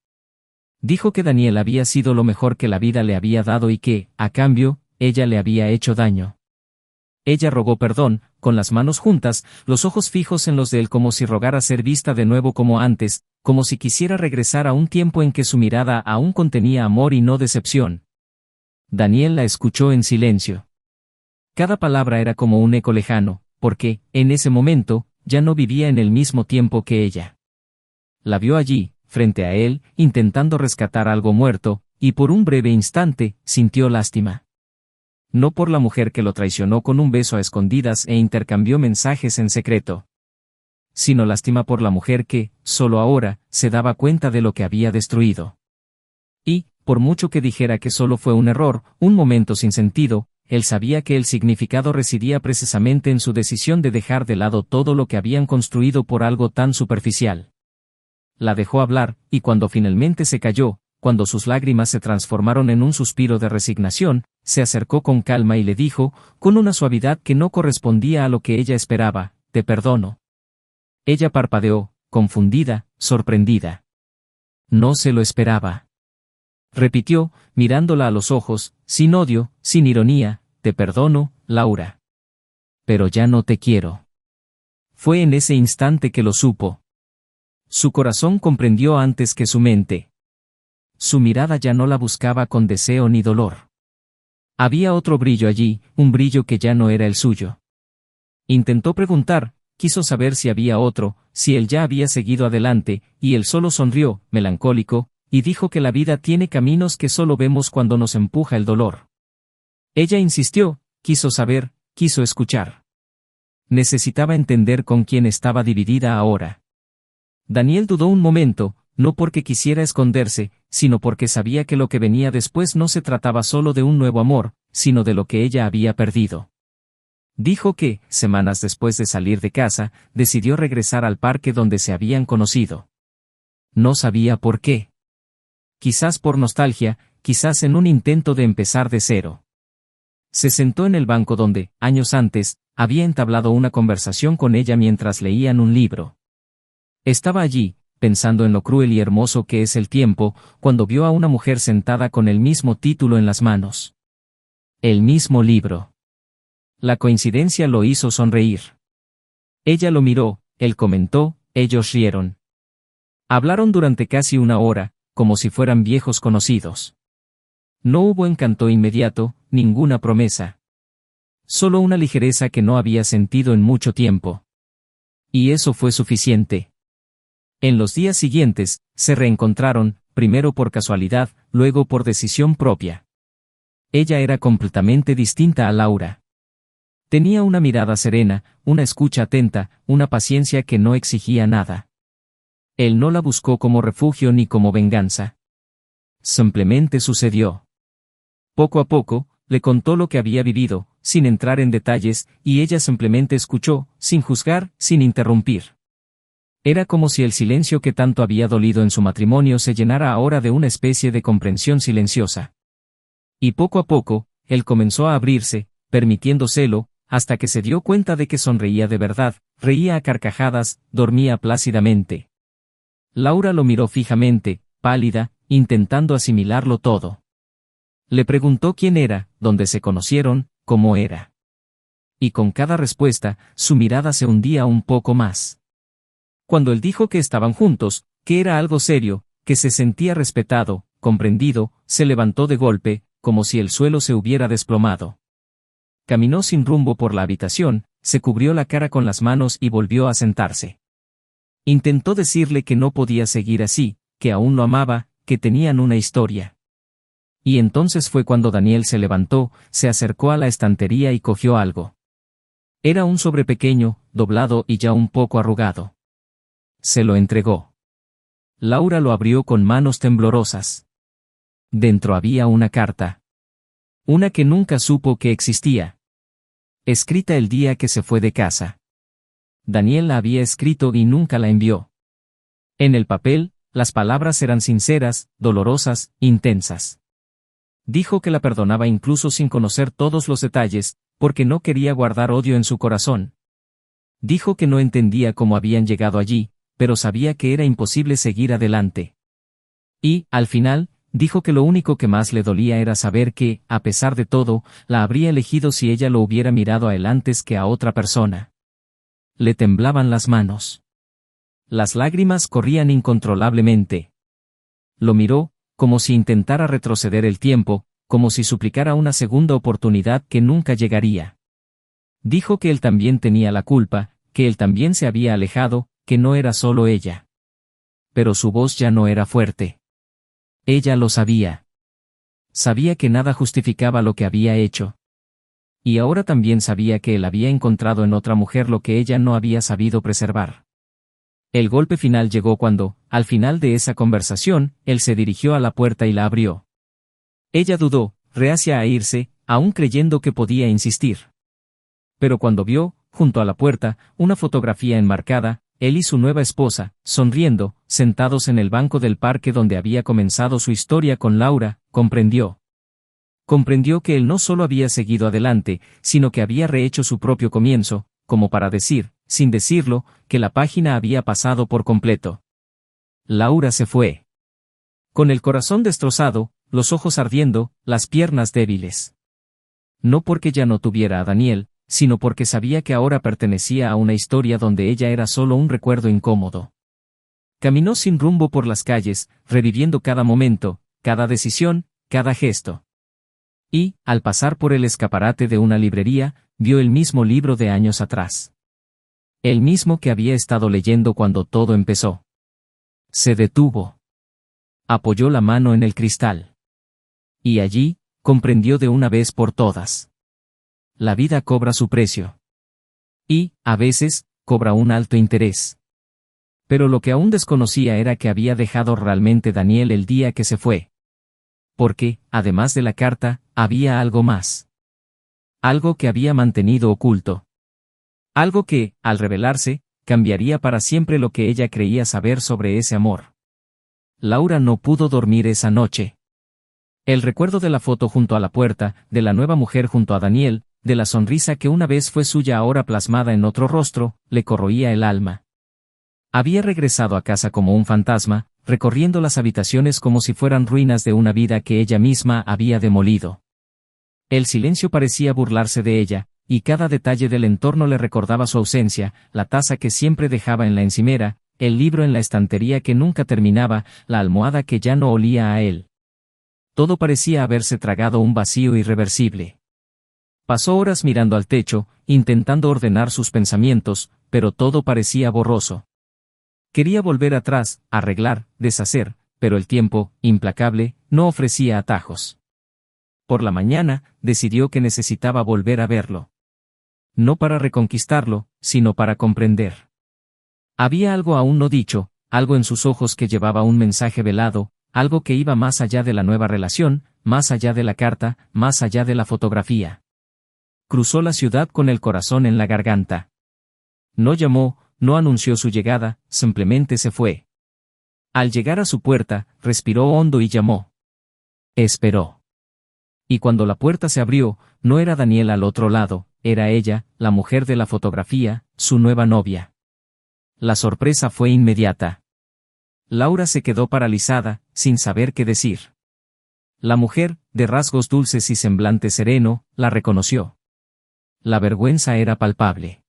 Dijo que Daniel había sido lo mejor que la vida le había dado y que, a cambio, ella le había hecho daño. Ella rogó perdón, con las manos juntas, los ojos fijos en los de él como si rogara ser vista de nuevo como antes, como si quisiera regresar a un tiempo en que su mirada aún contenía amor y no decepción. Daniel la escuchó en silencio. Cada palabra era como un eco lejano, porque, en ese momento, ya no vivía en el mismo tiempo que ella. La vio allí, frente a él, intentando rescatar algo muerto, y por un breve instante, sintió lástima. No por la mujer que lo traicionó con un beso a escondidas e intercambió mensajes en secreto. Sino lástima por la mujer que, solo ahora, se daba cuenta de lo que había destruido. Y, por mucho que dijera que solo fue un error, un momento sin sentido, él sabía que el significado residía precisamente en su decisión de dejar de lado todo lo que habían construido por algo tan superficial. La dejó hablar, y cuando finalmente se calló, cuando sus lágrimas se transformaron en un suspiro de resignación, se acercó con calma y le dijo, con una suavidad que no correspondía a lo que ella esperaba, te perdono. Ella parpadeó, confundida, sorprendida. No se lo esperaba. Repitió, mirándola a los ojos, sin odio, sin ironía, te perdono, Laura. Pero ya no te quiero. Fue en ese instante que lo supo. Su corazón comprendió antes que su mente. Su mirada ya no la buscaba con deseo ni dolor. Había otro brillo allí, un brillo que ya no era el suyo. Intentó preguntar, quiso saber si había otro, si él ya había seguido adelante, y él solo sonrió, melancólico, y dijo que la vida tiene caminos que solo vemos cuando nos empuja el dolor. Ella insistió, quiso saber, quiso escuchar. Necesitaba entender con quién estaba dividida ahora. Daniel dudó un momento, no porque quisiera esconderse, sino porque sabía que lo que venía después no se trataba solo de un nuevo amor, sino de lo que ella había perdido. Dijo que, semanas después de salir de casa, decidió regresar al parque donde se habían conocido. No sabía por qué. Quizás por nostalgia, quizás en un intento de empezar de cero. Se sentó en el banco donde, años antes, había entablado una conversación con ella mientras leían un libro. Estaba allí, pensando en lo cruel y hermoso que es el tiempo, cuando vio a una mujer sentada con el mismo título en las manos. El mismo libro. La coincidencia lo hizo sonreír. Ella lo miró, él comentó, ellos rieron. Hablaron durante casi una hora, como si fueran viejos conocidos. No hubo encanto inmediato, ninguna promesa. Solo una ligereza que no había sentido en mucho tiempo. Y eso fue suficiente. En los días siguientes, se reencontraron, primero por casualidad, luego por decisión propia. Ella era completamente distinta a Laura. Tenía una mirada serena, una escucha atenta, una paciencia que no exigía nada. Él no la buscó como refugio ni como venganza. Simplemente sucedió. Poco a poco, le contó lo que había vivido, sin entrar en detalles, y ella simplemente escuchó, sin juzgar, sin interrumpir. Era como si el silencio que tanto había dolido en su matrimonio se llenara ahora de una especie de comprensión silenciosa. Y poco a poco, él comenzó a abrirse, permitiéndoselo, hasta que se dio cuenta de que sonreía de verdad, reía a carcajadas, dormía plácidamente. Laura lo miró fijamente, pálida, intentando asimilarlo todo. Le preguntó quién era, dónde se conocieron, cómo era. Y con cada respuesta, su mirada se hundía un poco más. Cuando él dijo que estaban juntos, que era algo serio, que se sentía respetado, comprendido, se levantó de golpe, como si el suelo se hubiera desplomado. Caminó sin rumbo por la habitación, se cubrió la cara con las manos y volvió a sentarse. Intentó decirle que no podía seguir así, que aún lo amaba, que tenían una historia. Y entonces fue cuando Daniel se levantó, se acercó a la estantería y cogió algo. Era un sobre pequeño, doblado y ya un poco arrugado. Se lo entregó. Laura lo abrió con manos temblorosas. Dentro había una carta. Una que nunca supo que existía. Escrita el día que se fue de casa. Daniel la había escrito y nunca la envió. En el papel, las palabras eran sinceras, dolorosas, intensas. Dijo que la perdonaba incluso sin conocer todos los detalles, porque no quería guardar odio en su corazón. Dijo que no entendía cómo habían llegado allí, pero sabía que era imposible seguir adelante. Y, al final, dijo que lo único que más le dolía era saber que, a pesar de todo, la habría elegido si ella lo hubiera mirado a él antes que a otra persona. Le temblaban las manos. Las lágrimas corrían incontrolablemente. Lo miró, como si intentara retroceder el tiempo, como si suplicara una segunda oportunidad que nunca llegaría. Dijo que él también tenía la culpa, que él también se había alejado, que no era solo ella. Pero su voz ya no era fuerte. Ella lo sabía. Sabía que nada justificaba lo que había hecho. Y ahora también sabía que él había encontrado en otra mujer lo que ella no había sabido preservar. El golpe final llegó cuando, al final de esa conversación, él se dirigió a la puerta y la abrió. Ella dudó, reacia a irse, aún creyendo que podía insistir. Pero cuando vio, junto a la puerta, una fotografía enmarcada, él y su nueva esposa, sonriendo, sentados en el banco del parque donde había comenzado su historia con Laura, comprendió. Comprendió que él no solo había seguido adelante, sino que había rehecho su propio comienzo, como para decir, sin decirlo, que la página había pasado por completo. Laura se fue. Con el corazón destrozado, los ojos ardiendo, las piernas débiles. No porque ya no tuviera a Daniel, sino porque sabía que ahora pertenecía a una historia donde ella era solo un recuerdo incómodo. Caminó sin rumbo por las calles, reviviendo cada momento, cada decisión, cada gesto. Y, al pasar por el escaparate de una librería, vio el mismo libro de años atrás. El mismo que había estado leyendo cuando todo empezó. Se detuvo. Apoyó la mano en el cristal. Y allí, comprendió de una vez por todas. La vida cobra su precio. Y, a veces, cobra un alto interés. Pero lo que aún desconocía era que había dejado realmente Daniel el día que se fue. Porque, además de la carta, había algo más. Algo que había mantenido oculto. Algo que, al revelarse, cambiaría para siempre lo que ella creía saber sobre ese amor. Laura no pudo dormir esa noche. El recuerdo de la foto junto a la puerta, de la nueva mujer junto a Daniel, de la sonrisa que una vez fue suya ahora plasmada en otro rostro, le corroía el alma. Había regresado a casa como un fantasma, recorriendo las habitaciones como si fueran ruinas de una vida que ella misma había demolido. El silencio parecía burlarse de ella, y cada detalle del entorno le recordaba su ausencia, la taza que siempre dejaba en la encimera, el libro en la estantería que nunca terminaba, la almohada que ya no olía a él. Todo parecía haberse tragado un vacío irreversible. Pasó horas mirando al techo, intentando ordenar sus pensamientos, pero todo parecía borroso. Quería volver atrás, arreglar, deshacer, pero el tiempo, implacable, no ofrecía atajos. Por la mañana, decidió que necesitaba volver a verlo. No para reconquistarlo, sino para comprender. Había algo aún no dicho, algo en sus ojos que llevaba un mensaje velado, algo que iba más allá de la nueva relación, más allá de la carta, más allá de la fotografía. Cruzó la ciudad con el corazón en la garganta. No llamó, no anunció su llegada, simplemente se fue. Al llegar a su puerta, respiró hondo y llamó. Esperó. Y cuando la puerta se abrió, no era Daniel al otro lado, era ella, la mujer de la fotografía, su nueva novia. La sorpresa fue inmediata. Laura se quedó paralizada, sin saber qué decir. La mujer, de rasgos dulces y semblante sereno, la reconoció. La vergüenza era palpable.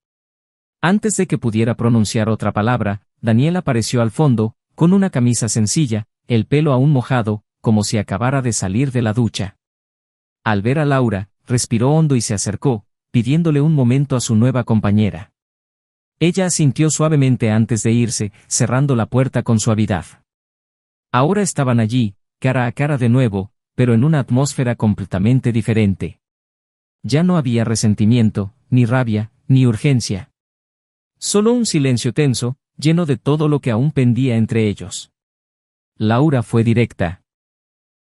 Antes de que pudiera pronunciar otra palabra, Daniel apareció al fondo, con una camisa sencilla, el pelo aún mojado, como si acabara de salir de la ducha. Al ver a Laura, respiró hondo y se acercó, pidiéndole un momento a su nueva compañera. Ella asintió suavemente antes de irse, cerrando la puerta con suavidad. Ahora estaban allí, cara a cara de nuevo, pero en una atmósfera completamente diferente. Ya no había resentimiento, ni rabia, ni urgencia. Solo un silencio tenso, lleno de todo lo que aún pendía entre ellos. Laura fue directa.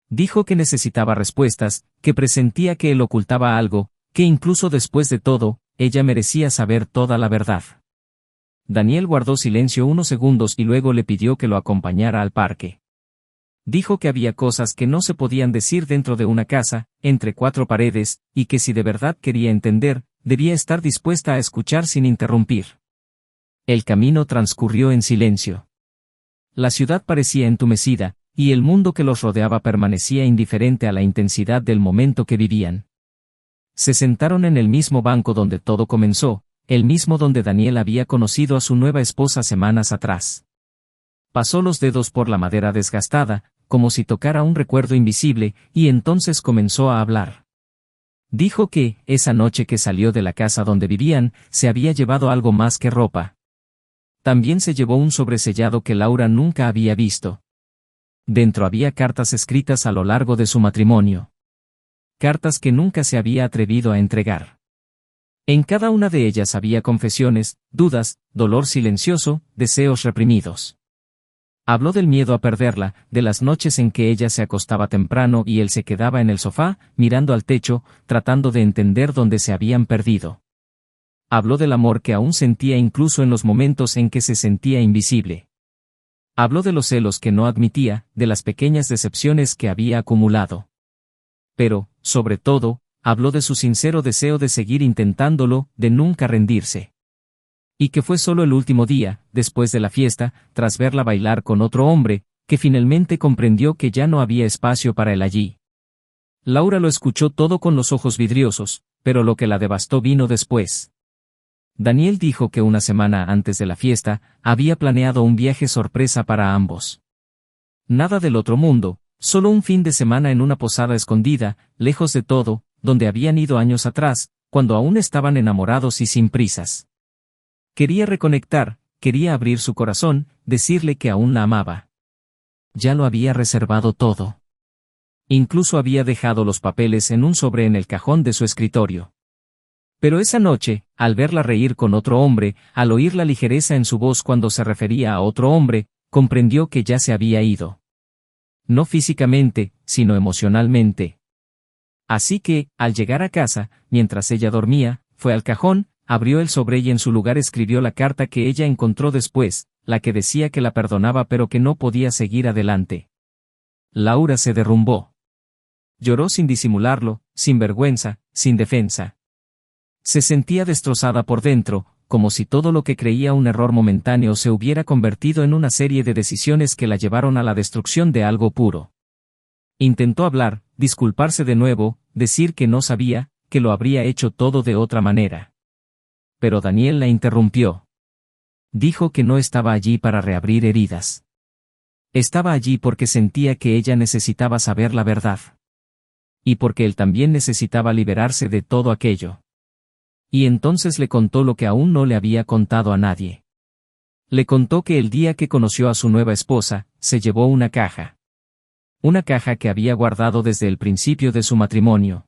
Dijo que necesitaba respuestas, que presentía que él ocultaba algo, que incluso después de todo, ella merecía saber toda la verdad. Daniel guardó silencio unos segundos y luego le pidió que lo acompañara al parque. Dijo que había cosas que no se podían decir dentro de una casa, entre cuatro paredes, y que si de verdad quería entender, debía estar dispuesta a escuchar sin interrumpir. El camino transcurrió en silencio. La ciudad parecía entumecida, y el mundo que los rodeaba permanecía indiferente a la intensidad del momento que vivían. Se sentaron en el mismo banco donde todo comenzó, el mismo donde Daniel había conocido a su nueva esposa semanas atrás. Pasó los dedos por la madera desgastada, como si tocara un recuerdo invisible, y entonces comenzó a hablar. Dijo que, esa noche que salió de la casa donde vivían, se había llevado algo más que ropa. También se llevó un sobresellado que Laura nunca había visto. Dentro había cartas escritas a lo largo de su matrimonio. Cartas que nunca se había atrevido a entregar. En cada una de ellas había confesiones, dudas, dolor silencioso, deseos reprimidos. Habló del miedo a perderla, de las noches en que ella se acostaba temprano y él se quedaba en el sofá, mirando al techo, tratando de entender dónde se habían perdido. Habló del amor que aún sentía incluso en los momentos en que se sentía invisible. Habló de los celos que no admitía, de las pequeñas decepciones que había acumulado. Pero, sobre todo, habló de su sincero deseo de seguir intentándolo, de nunca rendirse. Y que fue solo el último día, después de la fiesta, tras verla bailar con otro hombre, que finalmente comprendió que ya no había espacio para él allí. Laura lo escuchó todo con los ojos vidriosos, pero lo que la devastó vino después. Daniel dijo que una semana antes de la fiesta, había planeado un viaje sorpresa para ambos. Nada del otro mundo, solo un fin de semana en una posada escondida, lejos de todo, donde habían ido años atrás, cuando aún estaban enamorados y sin prisas. Quería reconectar, quería abrir su corazón, decirle que aún la amaba. Ya lo había reservado todo. Incluso había dejado los papeles en un sobre en el cajón de su escritorio. Pero esa noche, al verla reír con otro hombre, al oír la ligereza en su voz cuando se refería a otro hombre, comprendió que ya se había ido. No físicamente, sino emocionalmente. Así que, al llegar a casa, mientras ella dormía, fue al cajón, abrió el sobre y en su lugar escribió la carta que ella encontró después, la que decía que la perdonaba pero que no podía seguir adelante. Laura se derrumbó. Lloró sin disimularlo, sin vergüenza, sin defensa. Se sentía destrozada por dentro, como si todo lo que creía un error momentáneo se hubiera convertido en una serie de decisiones que la llevaron a la destrucción de algo puro. Intentó hablar, disculparse de nuevo, decir que no sabía, que lo habría hecho todo de otra manera. Pero Daniel la interrumpió. Dijo que no estaba allí para reabrir heridas. Estaba allí porque sentía que ella necesitaba saber la verdad. Y porque él también necesitaba liberarse de todo aquello. Y entonces le contó lo que aún no le había contado a nadie. Le contó que el día que conoció a su nueva esposa, se llevó una caja. Una caja que había guardado desde el principio de su matrimonio.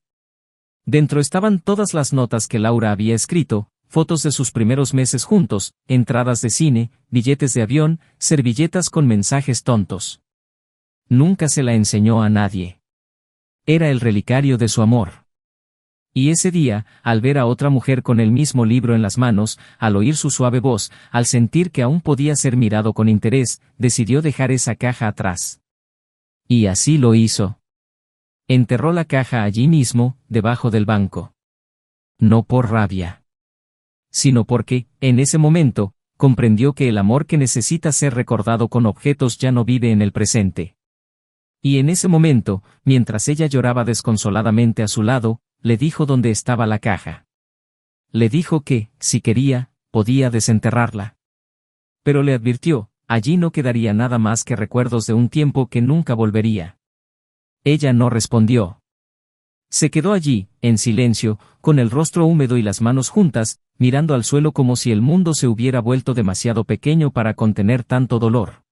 Dentro estaban todas las notas que Laura había escrito, fotos de sus primeros meses juntos, entradas de cine, billetes de avión, servilletas con mensajes tontos. Nunca se la enseñó a nadie. Era el relicario de su amor. Y ese día, al ver a otra mujer con el mismo libro en las manos, al oír su suave voz, al sentir que aún podía ser mirado con interés, decidió dejar esa caja atrás. Y así lo hizo. Enterró la caja allí mismo, debajo del banco. No por rabia, sino porque, en ese momento, comprendió que el amor que necesita ser recordado con objetos ya no vive en el presente. Y en ese momento, mientras ella lloraba desconsoladamente a su lado, le dijo dónde estaba la caja. Le dijo que, si quería, podía desenterrarla. Pero le advirtió, allí no quedaría nada más que recuerdos de un tiempo que nunca volvería. Ella no respondió. Se quedó allí, en silencio, con el rostro húmedo y las manos juntas, mirando al suelo como si el mundo se hubiera vuelto demasiado pequeño para contener tanto dolor.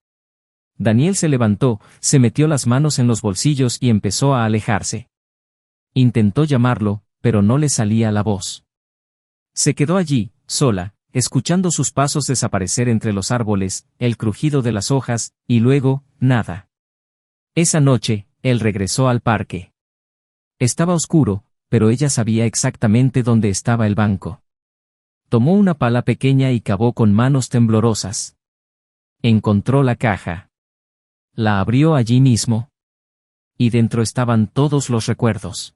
Daniel se levantó, se metió las manos en los bolsillos y empezó a alejarse. Intentó llamarlo, pero no le salía la voz. Se quedó allí, sola, escuchando sus pasos desaparecer entre los árboles, el crujido de las hojas, y luego, nada. Esa noche, él regresó al parque. Estaba oscuro, pero ella sabía exactamente dónde estaba el banco. Tomó una pala pequeña y cavó con manos temblorosas. Encontró la caja. La abrió allí mismo. Y dentro estaban todos los recuerdos.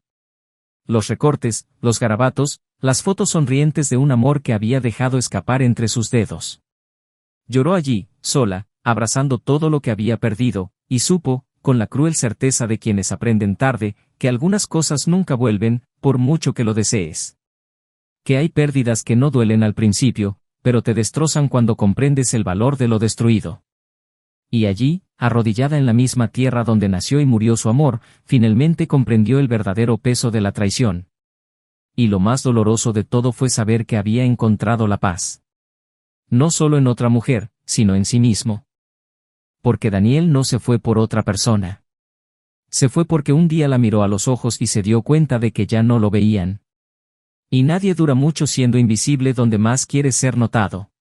Los recortes, los garabatos, las fotos sonrientes de un amor que había dejado escapar entre sus dedos. Lloró allí, sola, abrazando todo lo que había perdido, y supo, con la cruel certeza de quienes aprenden tarde, que algunas cosas nunca vuelven, por mucho que lo desees. Que hay pérdidas que no duelen al principio, pero te destrozan cuando comprendes el valor de lo destruido. Y allí, arrodillada en la misma tierra donde nació y murió su amor, finalmente comprendió el verdadero peso de la traición. Y lo más doloroso de todo fue saber que había encontrado la paz. No solo en otra mujer, sino en sí mismo. Porque Daniel no se fue por otra persona. Se fue porque un día la miró a los ojos y se dio cuenta de que ya no lo veían. Y nadie dura mucho siendo invisible donde más quiere ser notado.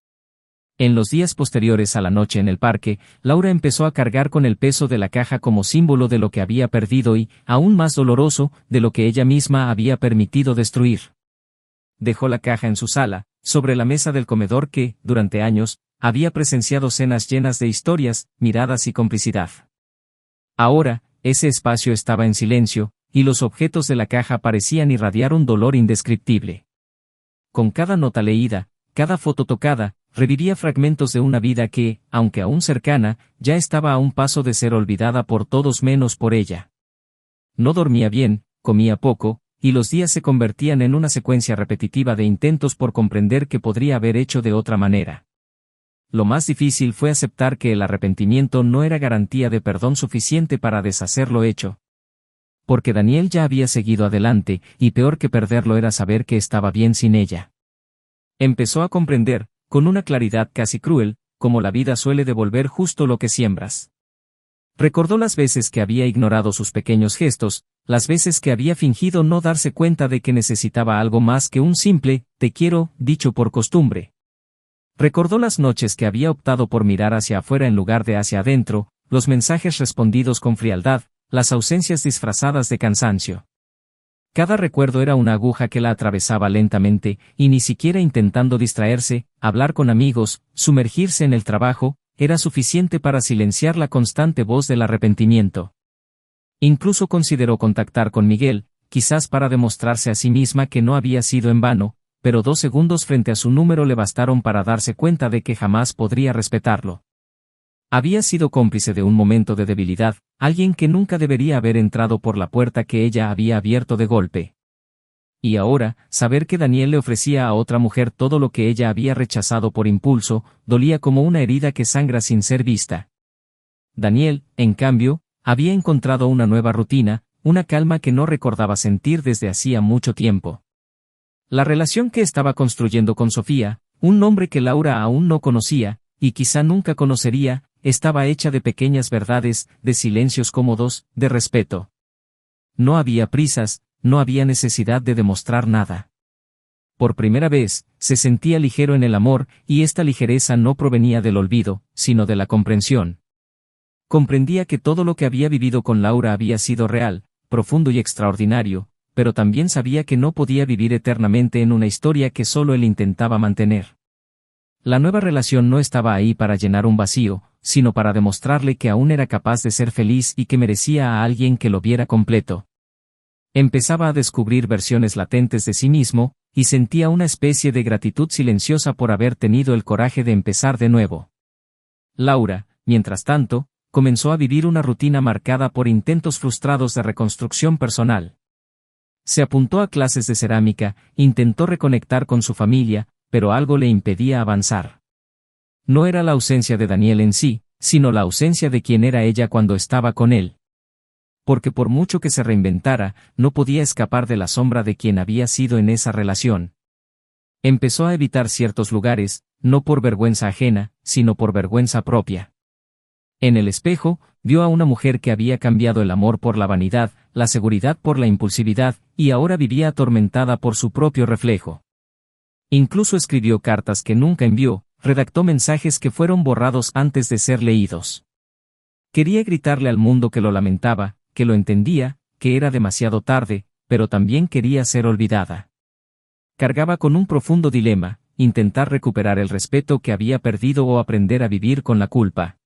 En los días posteriores a la noche en el parque, Laura empezó a cargar con el peso de la caja como símbolo de lo que había perdido y, aún más doloroso, de lo que ella misma había permitido destruir. Dejó la caja en su sala, sobre la mesa del comedor que, durante años, había presenciado cenas llenas de historias, miradas y complicidad. Ahora, ese espacio estaba en silencio, y los objetos de la caja parecían irradiar un dolor indescriptible. Con cada nota leída, cada foto tocada, revivía fragmentos de una vida que, aunque aún cercana, ya estaba a un paso de ser olvidada por todos menos por ella. No dormía bien, comía poco, y los días se convertían en una secuencia repetitiva de intentos por comprender qué podría haber hecho de otra manera. Lo más difícil fue aceptar que el arrepentimiento no era garantía de perdón suficiente para deshacer lo hecho. Porque Daniel ya había seguido adelante, y peor que perderlo era saber que estaba bien sin ella. Empezó a comprender, con una claridad casi cruel, cómo la vida suele devolver justo lo que siembras. Recordó las veces que había ignorado sus pequeños gestos, las veces que había fingido no darse cuenta de que necesitaba algo más que un simple, te quiero, dicho por costumbre. Recordó las noches que había optado por mirar hacia afuera en lugar de hacia adentro, los mensajes respondidos con frialdad, las ausencias disfrazadas de cansancio. Cada recuerdo era una aguja que la atravesaba lentamente, y ni siquiera intentando distraerse, hablar con amigos, sumergirse en el trabajo, era suficiente para silenciar la constante voz del arrepentimiento. Incluso consideró contactar con Miguel, quizás para demostrarse a sí misma que no había sido en vano, pero 2 segundos frente a su número le bastaron para darse cuenta de que jamás podría respetarlo. Había sido cómplice de un momento de debilidad, alguien que nunca debería haber entrado por la puerta que ella había abierto de golpe. Y ahora, saber que Daniel le ofrecía a otra mujer todo lo que ella había rechazado por impulso, dolía como una herida que sangra sin ser vista. Daniel, en cambio, había encontrado una nueva rutina, una calma que no recordaba sentir desde hacía mucho tiempo. La relación que estaba construyendo con Sofía, un nombre que Laura aún no conocía, y quizá nunca conocería, estaba hecha de pequeñas verdades, de silencios cómodos, de respeto. No había prisas, no había necesidad de demostrar nada. Por primera vez, se sentía ligero en el amor, y esta ligereza no provenía del olvido, sino de la comprensión. Comprendía que todo lo que había vivido con Laura había sido real, profundo y extraordinario, pero también sabía que no podía vivir eternamente en una historia que solo él intentaba mantener. La nueva relación no estaba ahí para llenar un vacío, sino para demostrarle que aún era capaz de ser feliz y que merecía a alguien que lo viera completo. Empezaba a descubrir versiones latentes de sí mismo, y sentía una especie de gratitud silenciosa por haber tenido el coraje de empezar de nuevo. Laura, mientras tanto, comenzó a vivir una rutina marcada por intentos frustrados de reconstrucción personal. Se apuntó a clases de cerámica, intentó reconectar con su familia, pero algo le impedía avanzar. No era la ausencia de Daniel en sí, sino la ausencia de quien era ella cuando estaba con él. Porque por mucho que se reinventara, no podía escapar de la sombra de quien había sido en esa relación. Empezó a evitar ciertos lugares, no por vergüenza ajena, sino por vergüenza propia. En el espejo, vio a una mujer que había cambiado el amor por la vanidad, la seguridad por la impulsividad, y ahora vivía atormentada por su propio reflejo. Incluso escribió cartas que nunca envió, redactó mensajes que fueron borrados antes de ser leídos. Quería gritarle al mundo que lo lamentaba, que lo entendía, que era demasiado tarde, pero también quería ser olvidada. Cargaba con un profundo dilema, intentar recuperar el respeto que había perdido o aprender a vivir con la culpa.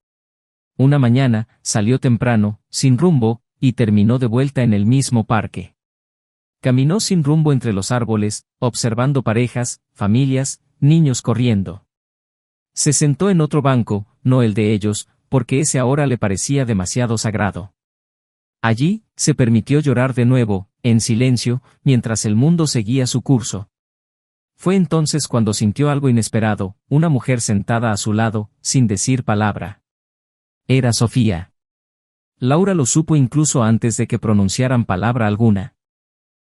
Una mañana, salió temprano, sin rumbo, y terminó de vuelta en el mismo parque. Caminó sin rumbo entre los árboles, observando parejas, familias, niños corriendo. Se sentó en otro banco, no el de ellos, porque ese ahora le parecía demasiado sagrado. Allí, se permitió llorar de nuevo, en silencio, mientras el mundo seguía su curso. Fue entonces cuando sintió algo inesperado, una mujer sentada a su lado, sin decir palabra. Era Sofía. Laura lo supo incluso antes de que pronunciaran palabra alguna.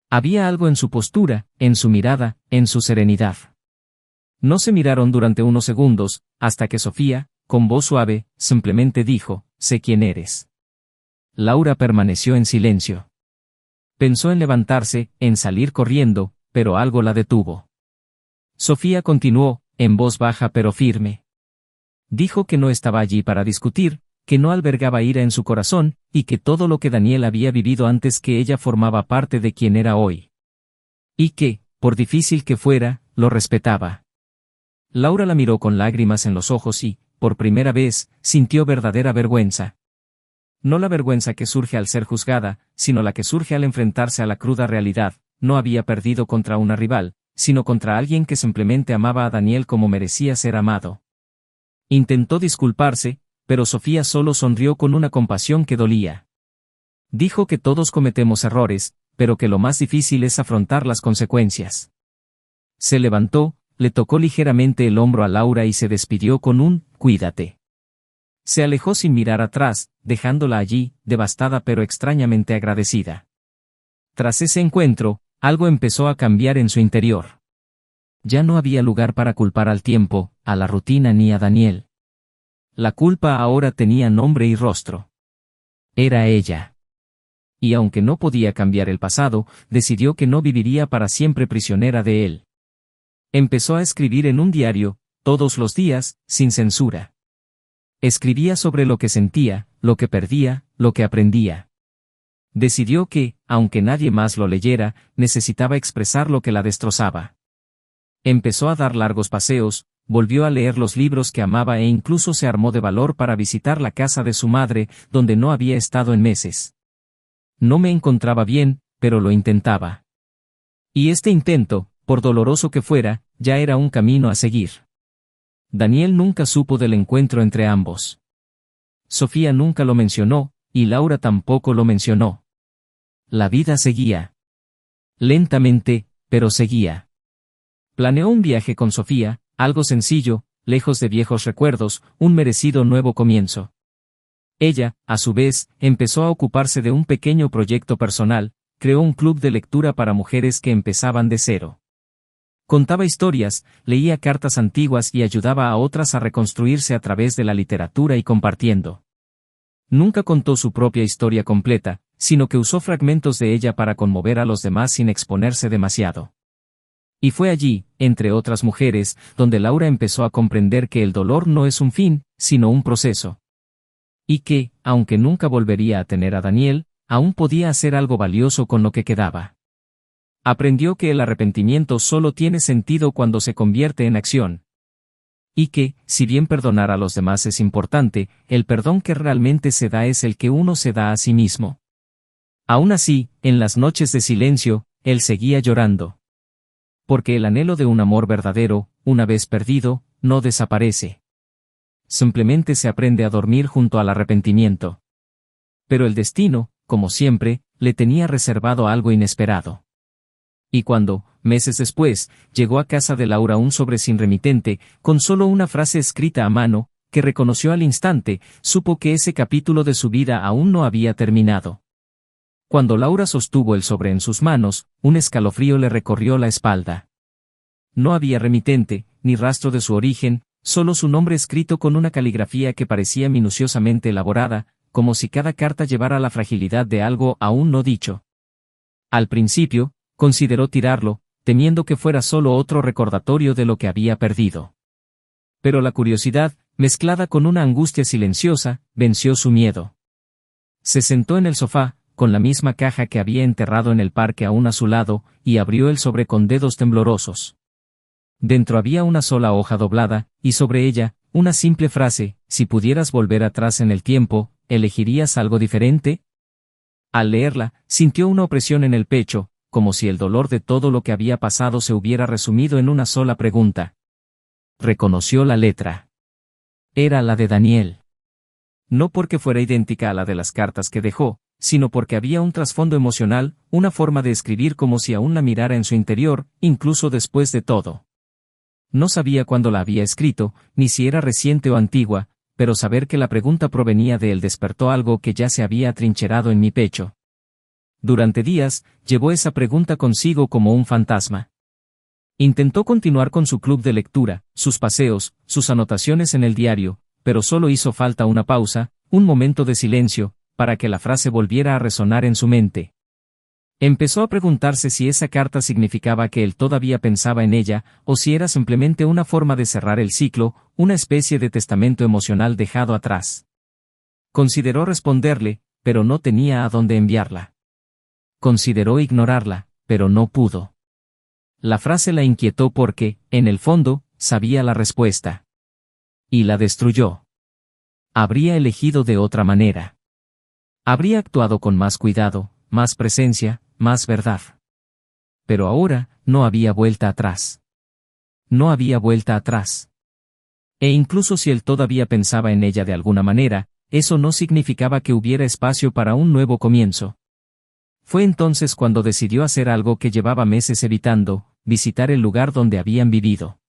Había algo en su postura, en su mirada, en su serenidad. No se miraron durante unos segundos, hasta que Sofía, con voz suave, simplemente dijo, «Sé quién eres». Laura permaneció en silencio. Pensó en levantarse, en salir corriendo, pero algo la detuvo. Sofía continuó, en voz baja pero firme. Dijo que no estaba allí para discutir, que no albergaba ira en su corazón, y que todo lo que Daniel había vivido antes que ella formaba parte de quien era hoy. Y que, por difícil que fuera, lo respetaba. Laura la miró con lágrimas en los ojos y, por primera vez, sintió verdadera vergüenza. No la vergüenza que surge al ser juzgada, sino la que surge al enfrentarse a la cruda realidad. No había perdido contra una rival, sino contra alguien que simplemente amaba a Daniel como merecía ser amado. Intentó disculparse, pero Sofía solo sonrió con una compasión que dolía. Dijo que todos cometemos errores, pero que lo más difícil es afrontar las consecuencias. Se levantó, le tocó ligeramente el hombro a Laura y se despidió con un «cuídate». Se alejó sin mirar atrás, dejándola allí, devastada pero extrañamente agradecida. Tras ese encuentro, algo empezó a cambiar en su interior. Ya no había lugar para culpar al tiempo, a la rutina ni a Daniel. La culpa ahora tenía nombre y rostro. Era ella. Y aunque no podía cambiar el pasado, decidió que no viviría para siempre prisionera de él. Empezó a escribir en un diario, todos los días, sin censura. Escribía sobre lo que sentía, lo que perdía, lo que aprendía. Decidió que, aunque nadie más lo leyera, necesitaba expresar lo que la destrozaba. Empezó a dar largos paseos, volvió a leer los libros que amaba e incluso se armó de valor para visitar la casa de su madre, donde no había estado en meses. No me encontraba bien, pero lo intentaba. Y este intento, por doloroso que fuera, ya era un camino a seguir. Daniel nunca supo del encuentro entre ambos. Sofía nunca lo mencionó, y Laura tampoco lo mencionó. La vida seguía. Lentamente, pero seguía. Planeó un viaje con Sofía, algo sencillo, lejos de viejos recuerdos, un merecido nuevo comienzo. Ella, a su vez, empezó a ocuparse de un pequeño proyecto personal, creó un club de lectura para mujeres que empezaban de cero. Contaba historias, leía cartas antiguas y ayudaba a otras a reconstruirse a través de la literatura y compartiendo. Nunca contó su propia historia completa, sino que usó fragmentos de ella para conmover a los demás sin exponerse demasiado. Y fue allí, entre otras mujeres, donde Laura empezó a comprender que el dolor no es un fin, sino un proceso. Y que, aunque nunca volvería a tener a Daniel, aún podía hacer algo valioso con lo que quedaba. Aprendió que el arrepentimiento solo tiene sentido cuando se convierte en acción. Y que, si bien perdonar a los demás es importante, el perdón que realmente se da es el que uno se da a sí mismo. Aún así, en las noches de silencio, él seguía llorando. Porque el anhelo de un amor verdadero, una vez perdido, no desaparece. Simplemente se aprende a dormir junto al arrepentimiento. Pero el destino, como siempre, le tenía reservado algo inesperado. Y cuando, meses después, llegó a casa de Laura un sobre sin remitente, con solo una frase escrita a mano, que reconoció al instante, supo que ese capítulo de su vida aún no había terminado. Cuando Laura sostuvo el sobre en sus manos, un escalofrío le recorrió la espalda. No había remitente, ni rastro de su origen, solo su nombre escrito con una caligrafía que parecía minuciosamente elaborada, como si cada carta llevara la fragilidad de algo aún no dicho. Al principio, consideró tirarlo, temiendo que fuera solo otro recordatorio de lo que había perdido. Pero la curiosidad, mezclada con una angustia silenciosa, venció su miedo. Se sentó en el sofá, con la misma caja que había enterrado en el parque aún a su lado, y abrió el sobre con dedos temblorosos. Dentro había una sola hoja doblada, y sobre ella, una simple frase: si pudieras volver atrás en el tiempo, ¿elegirías algo diferente? Al leerla, sintió una opresión en el pecho, como si el dolor de todo lo que había pasado se hubiera resumido en una sola pregunta. Reconoció la letra. Era la de Daniel. No porque fuera idéntica a la de las cartas que dejó, sino porque había un trasfondo emocional, una forma de escribir como si aún la mirara en su interior, incluso después de todo. No sabía cuándo la había escrito, ni si era reciente o antigua, pero saber que la pregunta provenía de él despertó algo que ya se había atrincherado en mi pecho. Durante días, llevó esa pregunta consigo como un fantasma. Intentó continuar con su club de lectura, sus paseos, sus anotaciones en el diario, pero solo hizo falta una pausa, un momento de silencio, para que la frase volviera a resonar en su mente. Empezó a preguntarse si esa carta significaba que él todavía pensaba en ella, o si era simplemente una forma de cerrar el ciclo, una especie de testamento emocional dejado atrás. Consideró responderle, pero no tenía a dónde enviarla. Consideró ignorarla, pero no pudo. La frase la inquietó porque, en el fondo, sabía la respuesta. Y la destruyó. Habría elegido de otra manera. Habría actuado con más cuidado, más presencia, más verdad. Pero ahora, no había vuelta atrás. No había vuelta atrás. E incluso si él todavía pensaba en ella de alguna manera, eso no significaba que hubiera espacio para un nuevo comienzo. Fue entonces cuando decidió hacer algo que llevaba meses evitando: visitar el lugar donde habían vivido.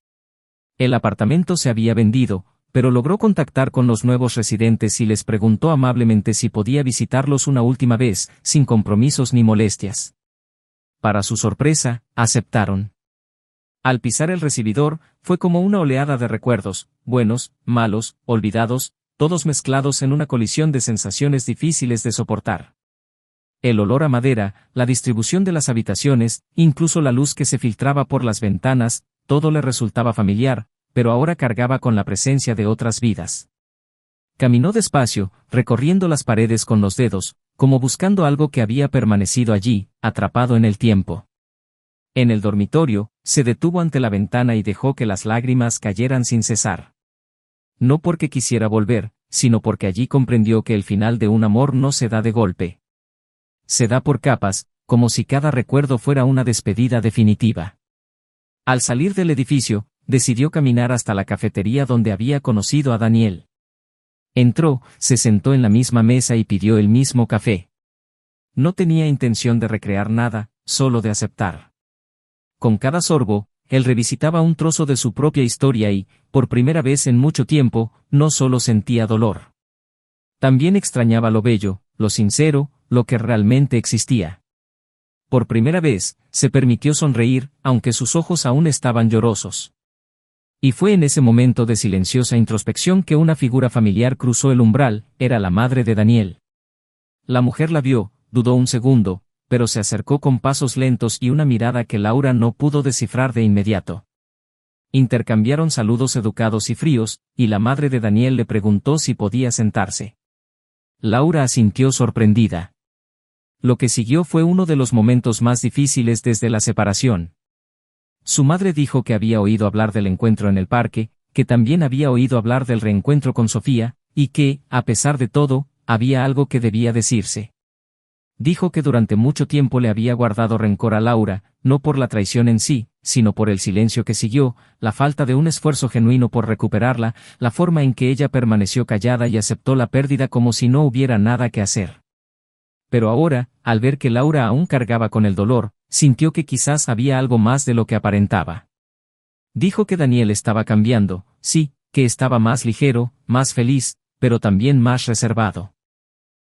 El apartamento se había vendido, pero logró contactar con los nuevos residentes y les preguntó amablemente si podía visitarlos una última vez, sin compromisos ni molestias. Para su sorpresa, aceptaron. Al pisar el recibidor, fue como una oleada de recuerdos, buenos, malos, olvidados, todos mezclados en una colisión de sensaciones difíciles de soportar. El olor a madera, la distribución de las habitaciones, incluso la luz que se filtraba por las ventanas, todo le resultaba familiar, pero ahora cargaba con la presencia de otras vidas. Caminó despacio, recorriendo las paredes con los dedos, como buscando algo que había permanecido allí, atrapado en el tiempo. En el dormitorio, se detuvo ante la ventana y dejó que las lágrimas cayeran sin cesar. No porque quisiera volver, sino porque allí comprendió que el final de un amor no se da de golpe. Se da por capas, como si cada recuerdo fuera una despedida definitiva. Al salir del edificio, decidió caminar hasta la cafetería donde había conocido a Daniel. Entró, se sentó en la misma mesa y pidió el mismo café. No tenía intención de recrear nada, solo de aceptar. Con cada sorbo, él revisitaba un trozo de su propia historia y, por primera vez en mucho tiempo, no solo sentía dolor. También extrañaba lo bello, lo sincero, lo que realmente existía. Por primera vez, se permitió sonreír, aunque sus ojos aún estaban llorosos. Y fue en ese momento de silenciosa introspección que una figura familiar cruzó el umbral: era la madre de Daniel. La mujer la vio, dudó un segundo, pero se acercó con pasos lentos y una mirada que Laura no pudo descifrar de inmediato. Intercambiaron saludos educados y fríos, y la madre de Daniel le preguntó si podía sentarse. Laura asintió sorprendida. Lo que siguió fue uno de los momentos más difíciles desde la separación. Su madre dijo que había oído hablar del encuentro en el parque, que también había oído hablar del reencuentro con Sofía, y que, a pesar de todo, había algo que debía decirse. Dijo que durante mucho tiempo le había guardado rencor a Laura, no por la traición en sí, sino por el silencio que siguió, la falta de un esfuerzo genuino por recuperarla, la forma en que ella permaneció callada y aceptó la pérdida como si no hubiera nada que hacer. Pero ahora, al ver que Laura aún cargaba con el dolor, sintió que quizás había algo más de lo que aparentaba. Dijo que Daniel estaba cambiando, sí, que estaba más ligero, más feliz, pero también más reservado.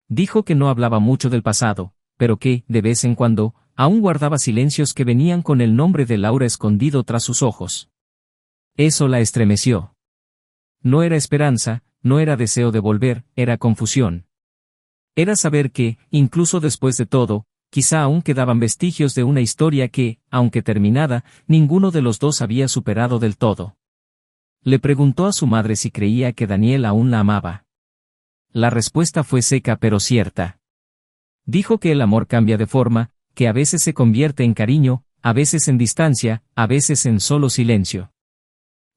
Dijo que no hablaba mucho del pasado, pero que, de vez en cuando, aún guardaba silencios que venían con el nombre de Laura escondido tras sus ojos. Eso la estremeció. No era esperanza, no era deseo de volver, era confusión. Era saber que, incluso después de todo, quizá aún quedaban vestigios de una historia que, aunque terminada, ninguno de los dos había superado del todo. Le preguntó a su madre si creía que Daniel aún la amaba. La respuesta fue seca pero cierta. Dijo que el amor cambia de forma, que a veces se convierte en cariño, a veces en distancia, a veces en solo silencio.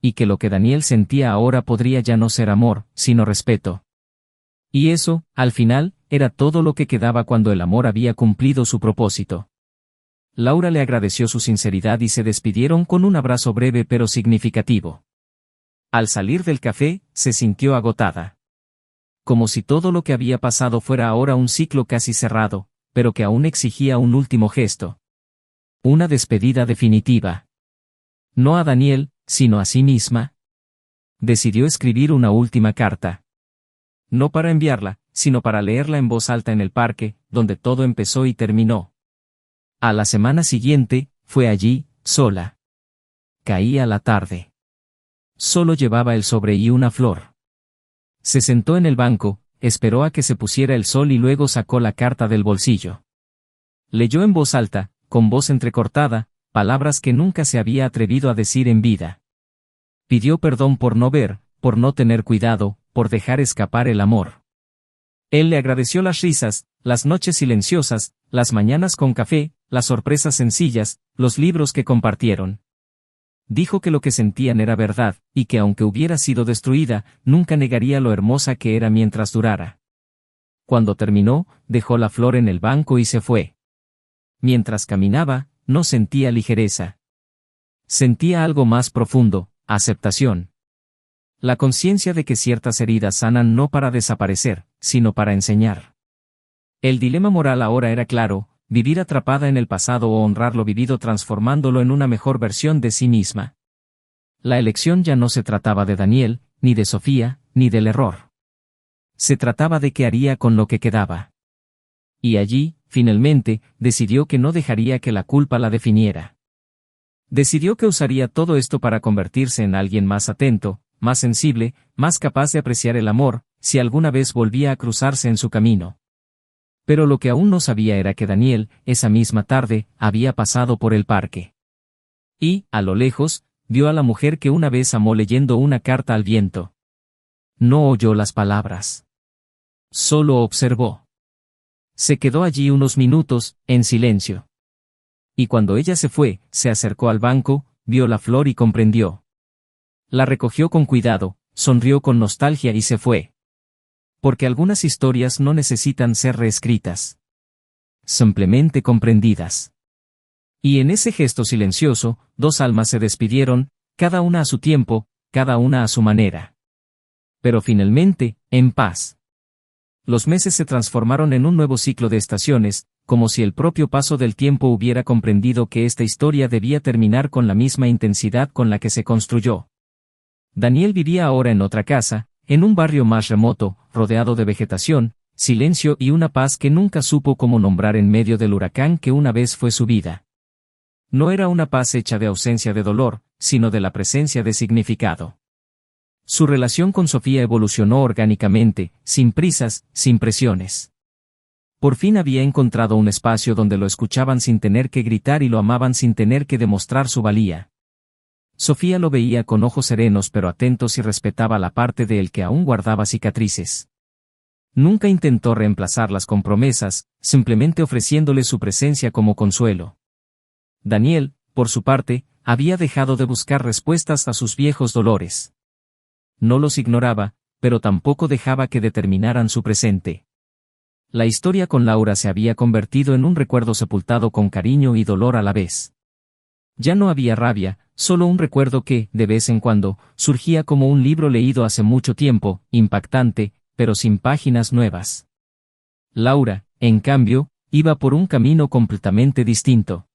Y que lo que Daniel sentía ahora podría ya no ser amor, sino respeto. Y eso, al final, era todo lo que quedaba cuando el amor había cumplido su propósito. Laura le agradeció su sinceridad y se despidieron con un abrazo breve pero significativo. Al salir del café, se sintió agotada. Como si todo lo que había pasado fuera ahora un ciclo casi cerrado, pero que aún exigía un último gesto. Una despedida definitiva. No a Daniel, sino a sí misma. Decidió escribir una última carta. No para enviarla, sino para leerla en voz alta en el parque, donde todo empezó y terminó. A la semana siguiente, fue allí, sola. Caía la tarde. Solo llevaba el sobre y una flor. Se sentó en el banco, esperó a que se pusiera el sol y luego sacó la carta del bolsillo. Leyó en voz alta, con voz entrecortada, palabras que nunca se había atrevido a decir en vida. Pidió perdón por no ver, por no tener cuidado, por dejar escapar el amor. Él le agradeció las risas, las noches silenciosas, las mañanas con café, las sorpresas sencillas, los libros que compartieron. Dijo que lo que sentían era verdad, y que aunque hubiera sido destruida, nunca negaría lo hermosa que era mientras durara. Cuando terminó, dejó la flor en el banco y se fue. Mientras caminaba, no sentía ligereza. Sentía algo más profundo, aceptación. La conciencia de que ciertas heridas sanan no para desaparecer, sino para enseñar. El dilema moral ahora era claro: vivir atrapada en el pasado o honrar lo vivido transformándolo en una mejor versión de sí misma. La elección ya no se trataba de Daniel, ni de Sofía, ni del error. Se trataba de qué haría con lo que quedaba. Y allí, finalmente, decidió que no dejaría que la culpa la definiera. Decidió que usaría todo esto para convertirse en alguien más atento, más sensible, más capaz de apreciar el amor, si alguna vez volvía a cruzarse en su camino. Pero lo que aún no sabía era que Daniel, esa misma tarde, había pasado por el parque. Y, a lo lejos, vio a la mujer que una vez amó leyendo una carta al viento. No oyó las palabras. Solo observó. Se quedó allí unos minutos, en silencio. Y cuando ella se fue, se acercó al banco, vio la flor y comprendió. La recogió con cuidado, sonrió con nostalgia y se fue. Porque algunas historias no necesitan ser reescritas. Simplemente comprendidas. Y en ese gesto silencioso, dos almas se despidieron, cada una a su tiempo, cada una a su manera. Pero finalmente, en paz. Los meses se transformaron en un nuevo ciclo de estaciones, como si el propio paso del tiempo hubiera comprendido que esta historia debía terminar con la misma intensidad con la que se construyó. Daniel vivía ahora en otra casa, en un barrio más remoto, rodeado de vegetación, silencio y una paz que nunca supo cómo nombrar en medio del huracán que una vez fue su vida. No era una paz hecha de ausencia de dolor, sino de la presencia de significado. Su relación con Sofía evolucionó orgánicamente, sin prisas, sin presiones. Por fin había encontrado un espacio donde lo escuchaban sin tener que gritar y lo amaban sin tener que demostrar su valía. Sofía lo veía con ojos serenos pero atentos y respetaba la parte de él que aún guardaba cicatrices. Nunca intentó reemplazarlas con promesas, simplemente ofreciéndole su presencia como consuelo. Daniel, por su parte, había dejado de buscar respuestas a sus viejos dolores. No los ignoraba, pero tampoco dejaba que determinaran su presente. La historia con Laura se había convertido en un recuerdo sepultado con cariño y dolor a la vez. Ya no había rabia, solo un recuerdo que, de vez en cuando, surgía como un libro leído hace mucho tiempo, impactante, pero sin páginas nuevas. Laura, en cambio, iba por un camino completamente distinto.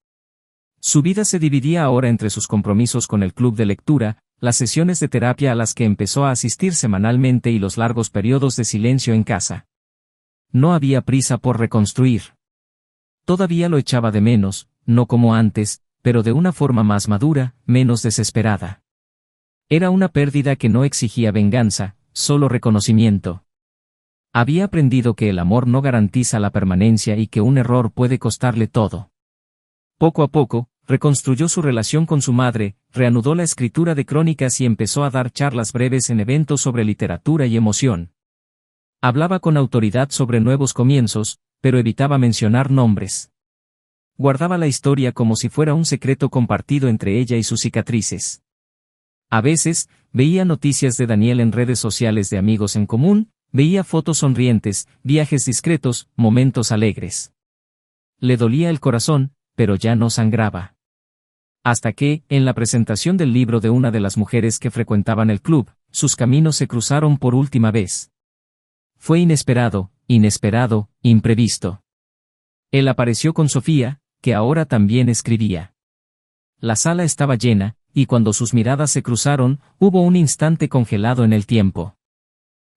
Su vida se dividía ahora entre sus compromisos con el club de lectura, las sesiones de terapia a las que empezó a asistir semanalmente y los largos periodos de silencio en casa. No había prisa por reconstruir. Todavía lo echaba de menos, no como antes, pero de una forma más madura, menos desesperada. Era una pérdida que no exigía venganza, solo reconocimiento. Había aprendido que el amor no garantiza la permanencia y que un error puede costarle todo. Poco a poco, reconstruyó su relación con su madre, reanudó la escritura de crónicas y empezó a dar charlas breves en eventos sobre literatura y emoción. Hablaba con autoridad sobre nuevos comienzos, pero evitaba mencionar nombres. Guardaba la historia como si fuera un secreto compartido entre ella y sus cicatrices. A veces, veía noticias de Daniel en redes sociales de amigos en común, veía fotos sonrientes, viajes discretos, momentos alegres. Le dolía el corazón, pero ya no sangraba. Hasta que, en la presentación del libro de una de las mujeres que frecuentaban el club, sus caminos se cruzaron por última vez. Fue inesperado, imprevisto. Él apareció con Sofía, que ahora también escribía. La sala estaba llena, y cuando sus miradas se cruzaron, hubo un instante congelado en el tiempo.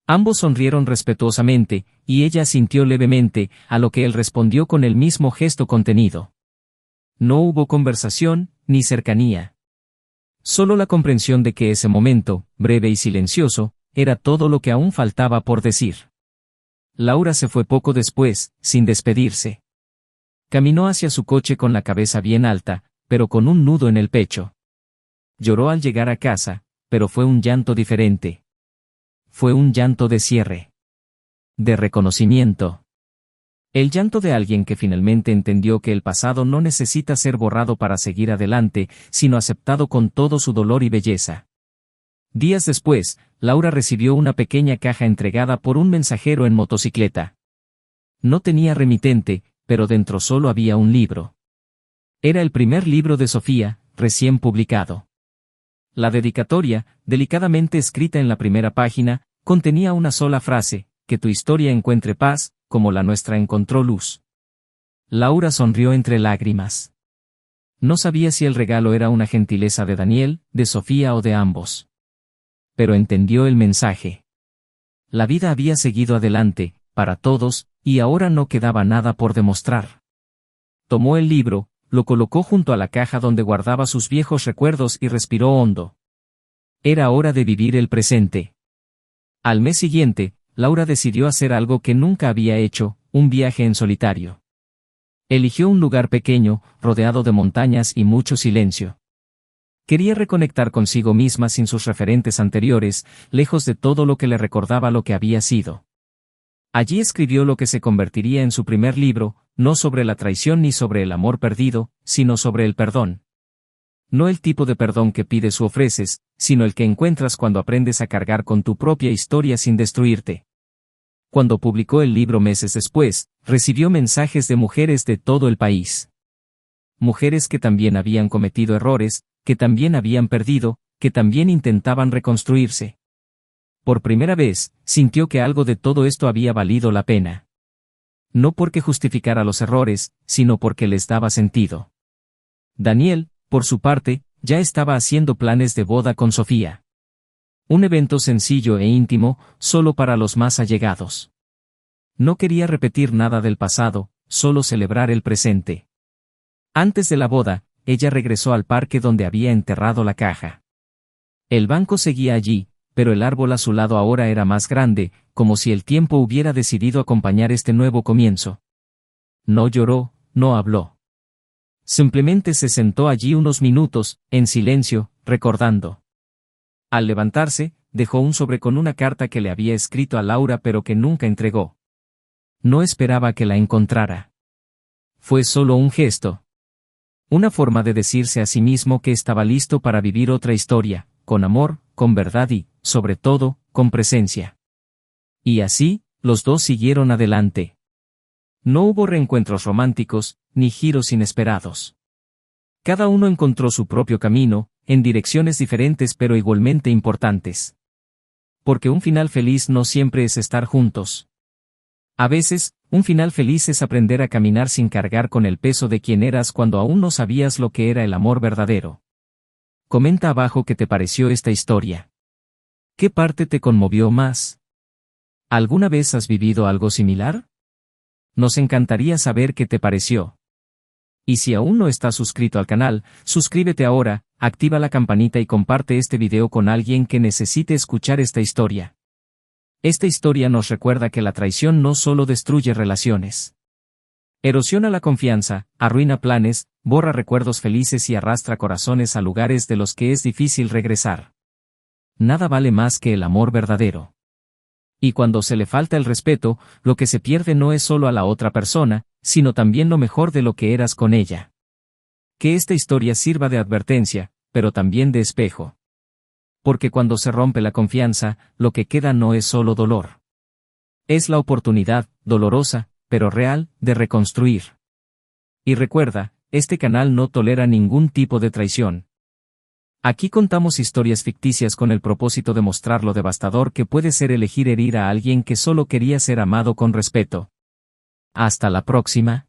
Ambos sonrieron respetuosamente, y ella asintió levemente, a lo que él respondió con el mismo gesto contenido. No hubo conversación, ni cercanía. Solo la comprensión de que ese momento, breve y silencioso, era todo lo que aún faltaba por decir. Laura se fue poco después, sin despedirse. Caminó hacia su coche con la cabeza bien alta, pero con un nudo en el pecho. Lloró al llegar a casa, pero fue un llanto diferente. Fue un llanto de cierre. De reconocimiento. El llanto de alguien que finalmente entendió que el pasado no necesita ser borrado para seguir adelante, sino aceptado con todo su dolor y belleza. Días después, Laura recibió una pequeña caja entregada por un mensajero en motocicleta. No tenía remitente, pero dentro solo había un libro. Era el primer libro de Sofía, recién publicado. La dedicatoria, delicadamente escrita en la primera página, contenía una sola frase: que tu historia encuentre paz, como la nuestra encontró luz. Laura sonrió entre lágrimas. No sabía si el regalo era una gentileza de Daniel, de Sofía o de ambos. Pero entendió el mensaje. La vida había seguido adelante, para todos, y ahora no quedaba nada por demostrar. Tomó el libro, lo colocó junto a la caja donde guardaba sus viejos recuerdos y respiró hondo. Era hora de vivir el presente. Al mes siguiente, Laura decidió hacer algo que nunca había hecho, un viaje en solitario. Eligió un lugar pequeño, rodeado de montañas y mucho silencio. Quería reconectar consigo misma sin sus referentes anteriores, lejos de todo lo que le recordaba lo que había sido. Allí escribió lo que se convertiría en su primer libro, no sobre la traición ni sobre el amor perdido, sino sobre el perdón. No el tipo de perdón que pides u ofreces, sino el que encuentras cuando aprendes a cargar con tu propia historia sin destruirte. Cuando publicó el libro meses después, recibió mensajes de mujeres de todo el país. Mujeres que también habían cometido errores, que también habían perdido, que también intentaban reconstruirse. Por primera vez, sintió que algo de todo esto había valido la pena. No porque justificara los errores, sino porque les daba sentido. Daniel, por su parte, ya estaba haciendo planes de boda con Sofía. Un evento sencillo e íntimo, solo para los más allegados. No quería repetir nada del pasado, solo celebrar el presente. Antes de la boda, ella regresó al parque donde había enterrado la caja. El banco seguía allí, pero el árbol a su lado ahora era más grande, como si el tiempo hubiera decidido acompañar este nuevo comienzo. No lloró, no habló. Simplemente se sentó allí unos minutos, en silencio, recordando. Al levantarse, dejó un sobre con una carta que le había escrito a Laura pero que nunca entregó. No esperaba que la encontrara. Fue solo un gesto. Una forma de decirse a sí mismo que estaba listo para vivir otra historia, con amor, con verdad y, sobre todo, con presencia. Y así, los dos siguieron adelante. No hubo reencuentros románticos, ni giros inesperados. Cada uno encontró su propio camino, en direcciones diferentes pero igualmente importantes. Porque un final feliz no siempre es estar juntos. A veces, un final feliz es aprender a caminar sin cargar con el peso de quien eras cuando aún no sabías lo que era el amor verdadero. Comenta abajo qué te pareció esta historia. ¿Qué parte te conmovió más? ¿Alguna vez has vivido algo similar? Nos encantaría saber qué te pareció. Y si aún no estás suscrito al canal, suscríbete ahora, activa la campanita y comparte este video con alguien que necesite escuchar esta historia. Esta historia nos recuerda que la traición no solo destruye relaciones. Erosiona la confianza, arruina planes, borra recuerdos felices y arrastra corazones a lugares de los que es difícil regresar. Nada vale más que el amor verdadero. Y cuando se le falta el respeto, lo que se pierde no es solo a la otra persona, sino también lo mejor de lo que eras con ella. Que esta historia sirva de advertencia, pero también de espejo. Porque cuando se rompe la confianza, lo que queda no es solo dolor. Es la oportunidad, dolorosa, pero real, de reconstruir. Y recuerda, este canal no tolera ningún tipo de traición. Aquí contamos historias ficticias con el propósito de mostrar lo devastador que puede ser elegir herir a alguien que solo quería ser amado con respeto. Hasta la próxima.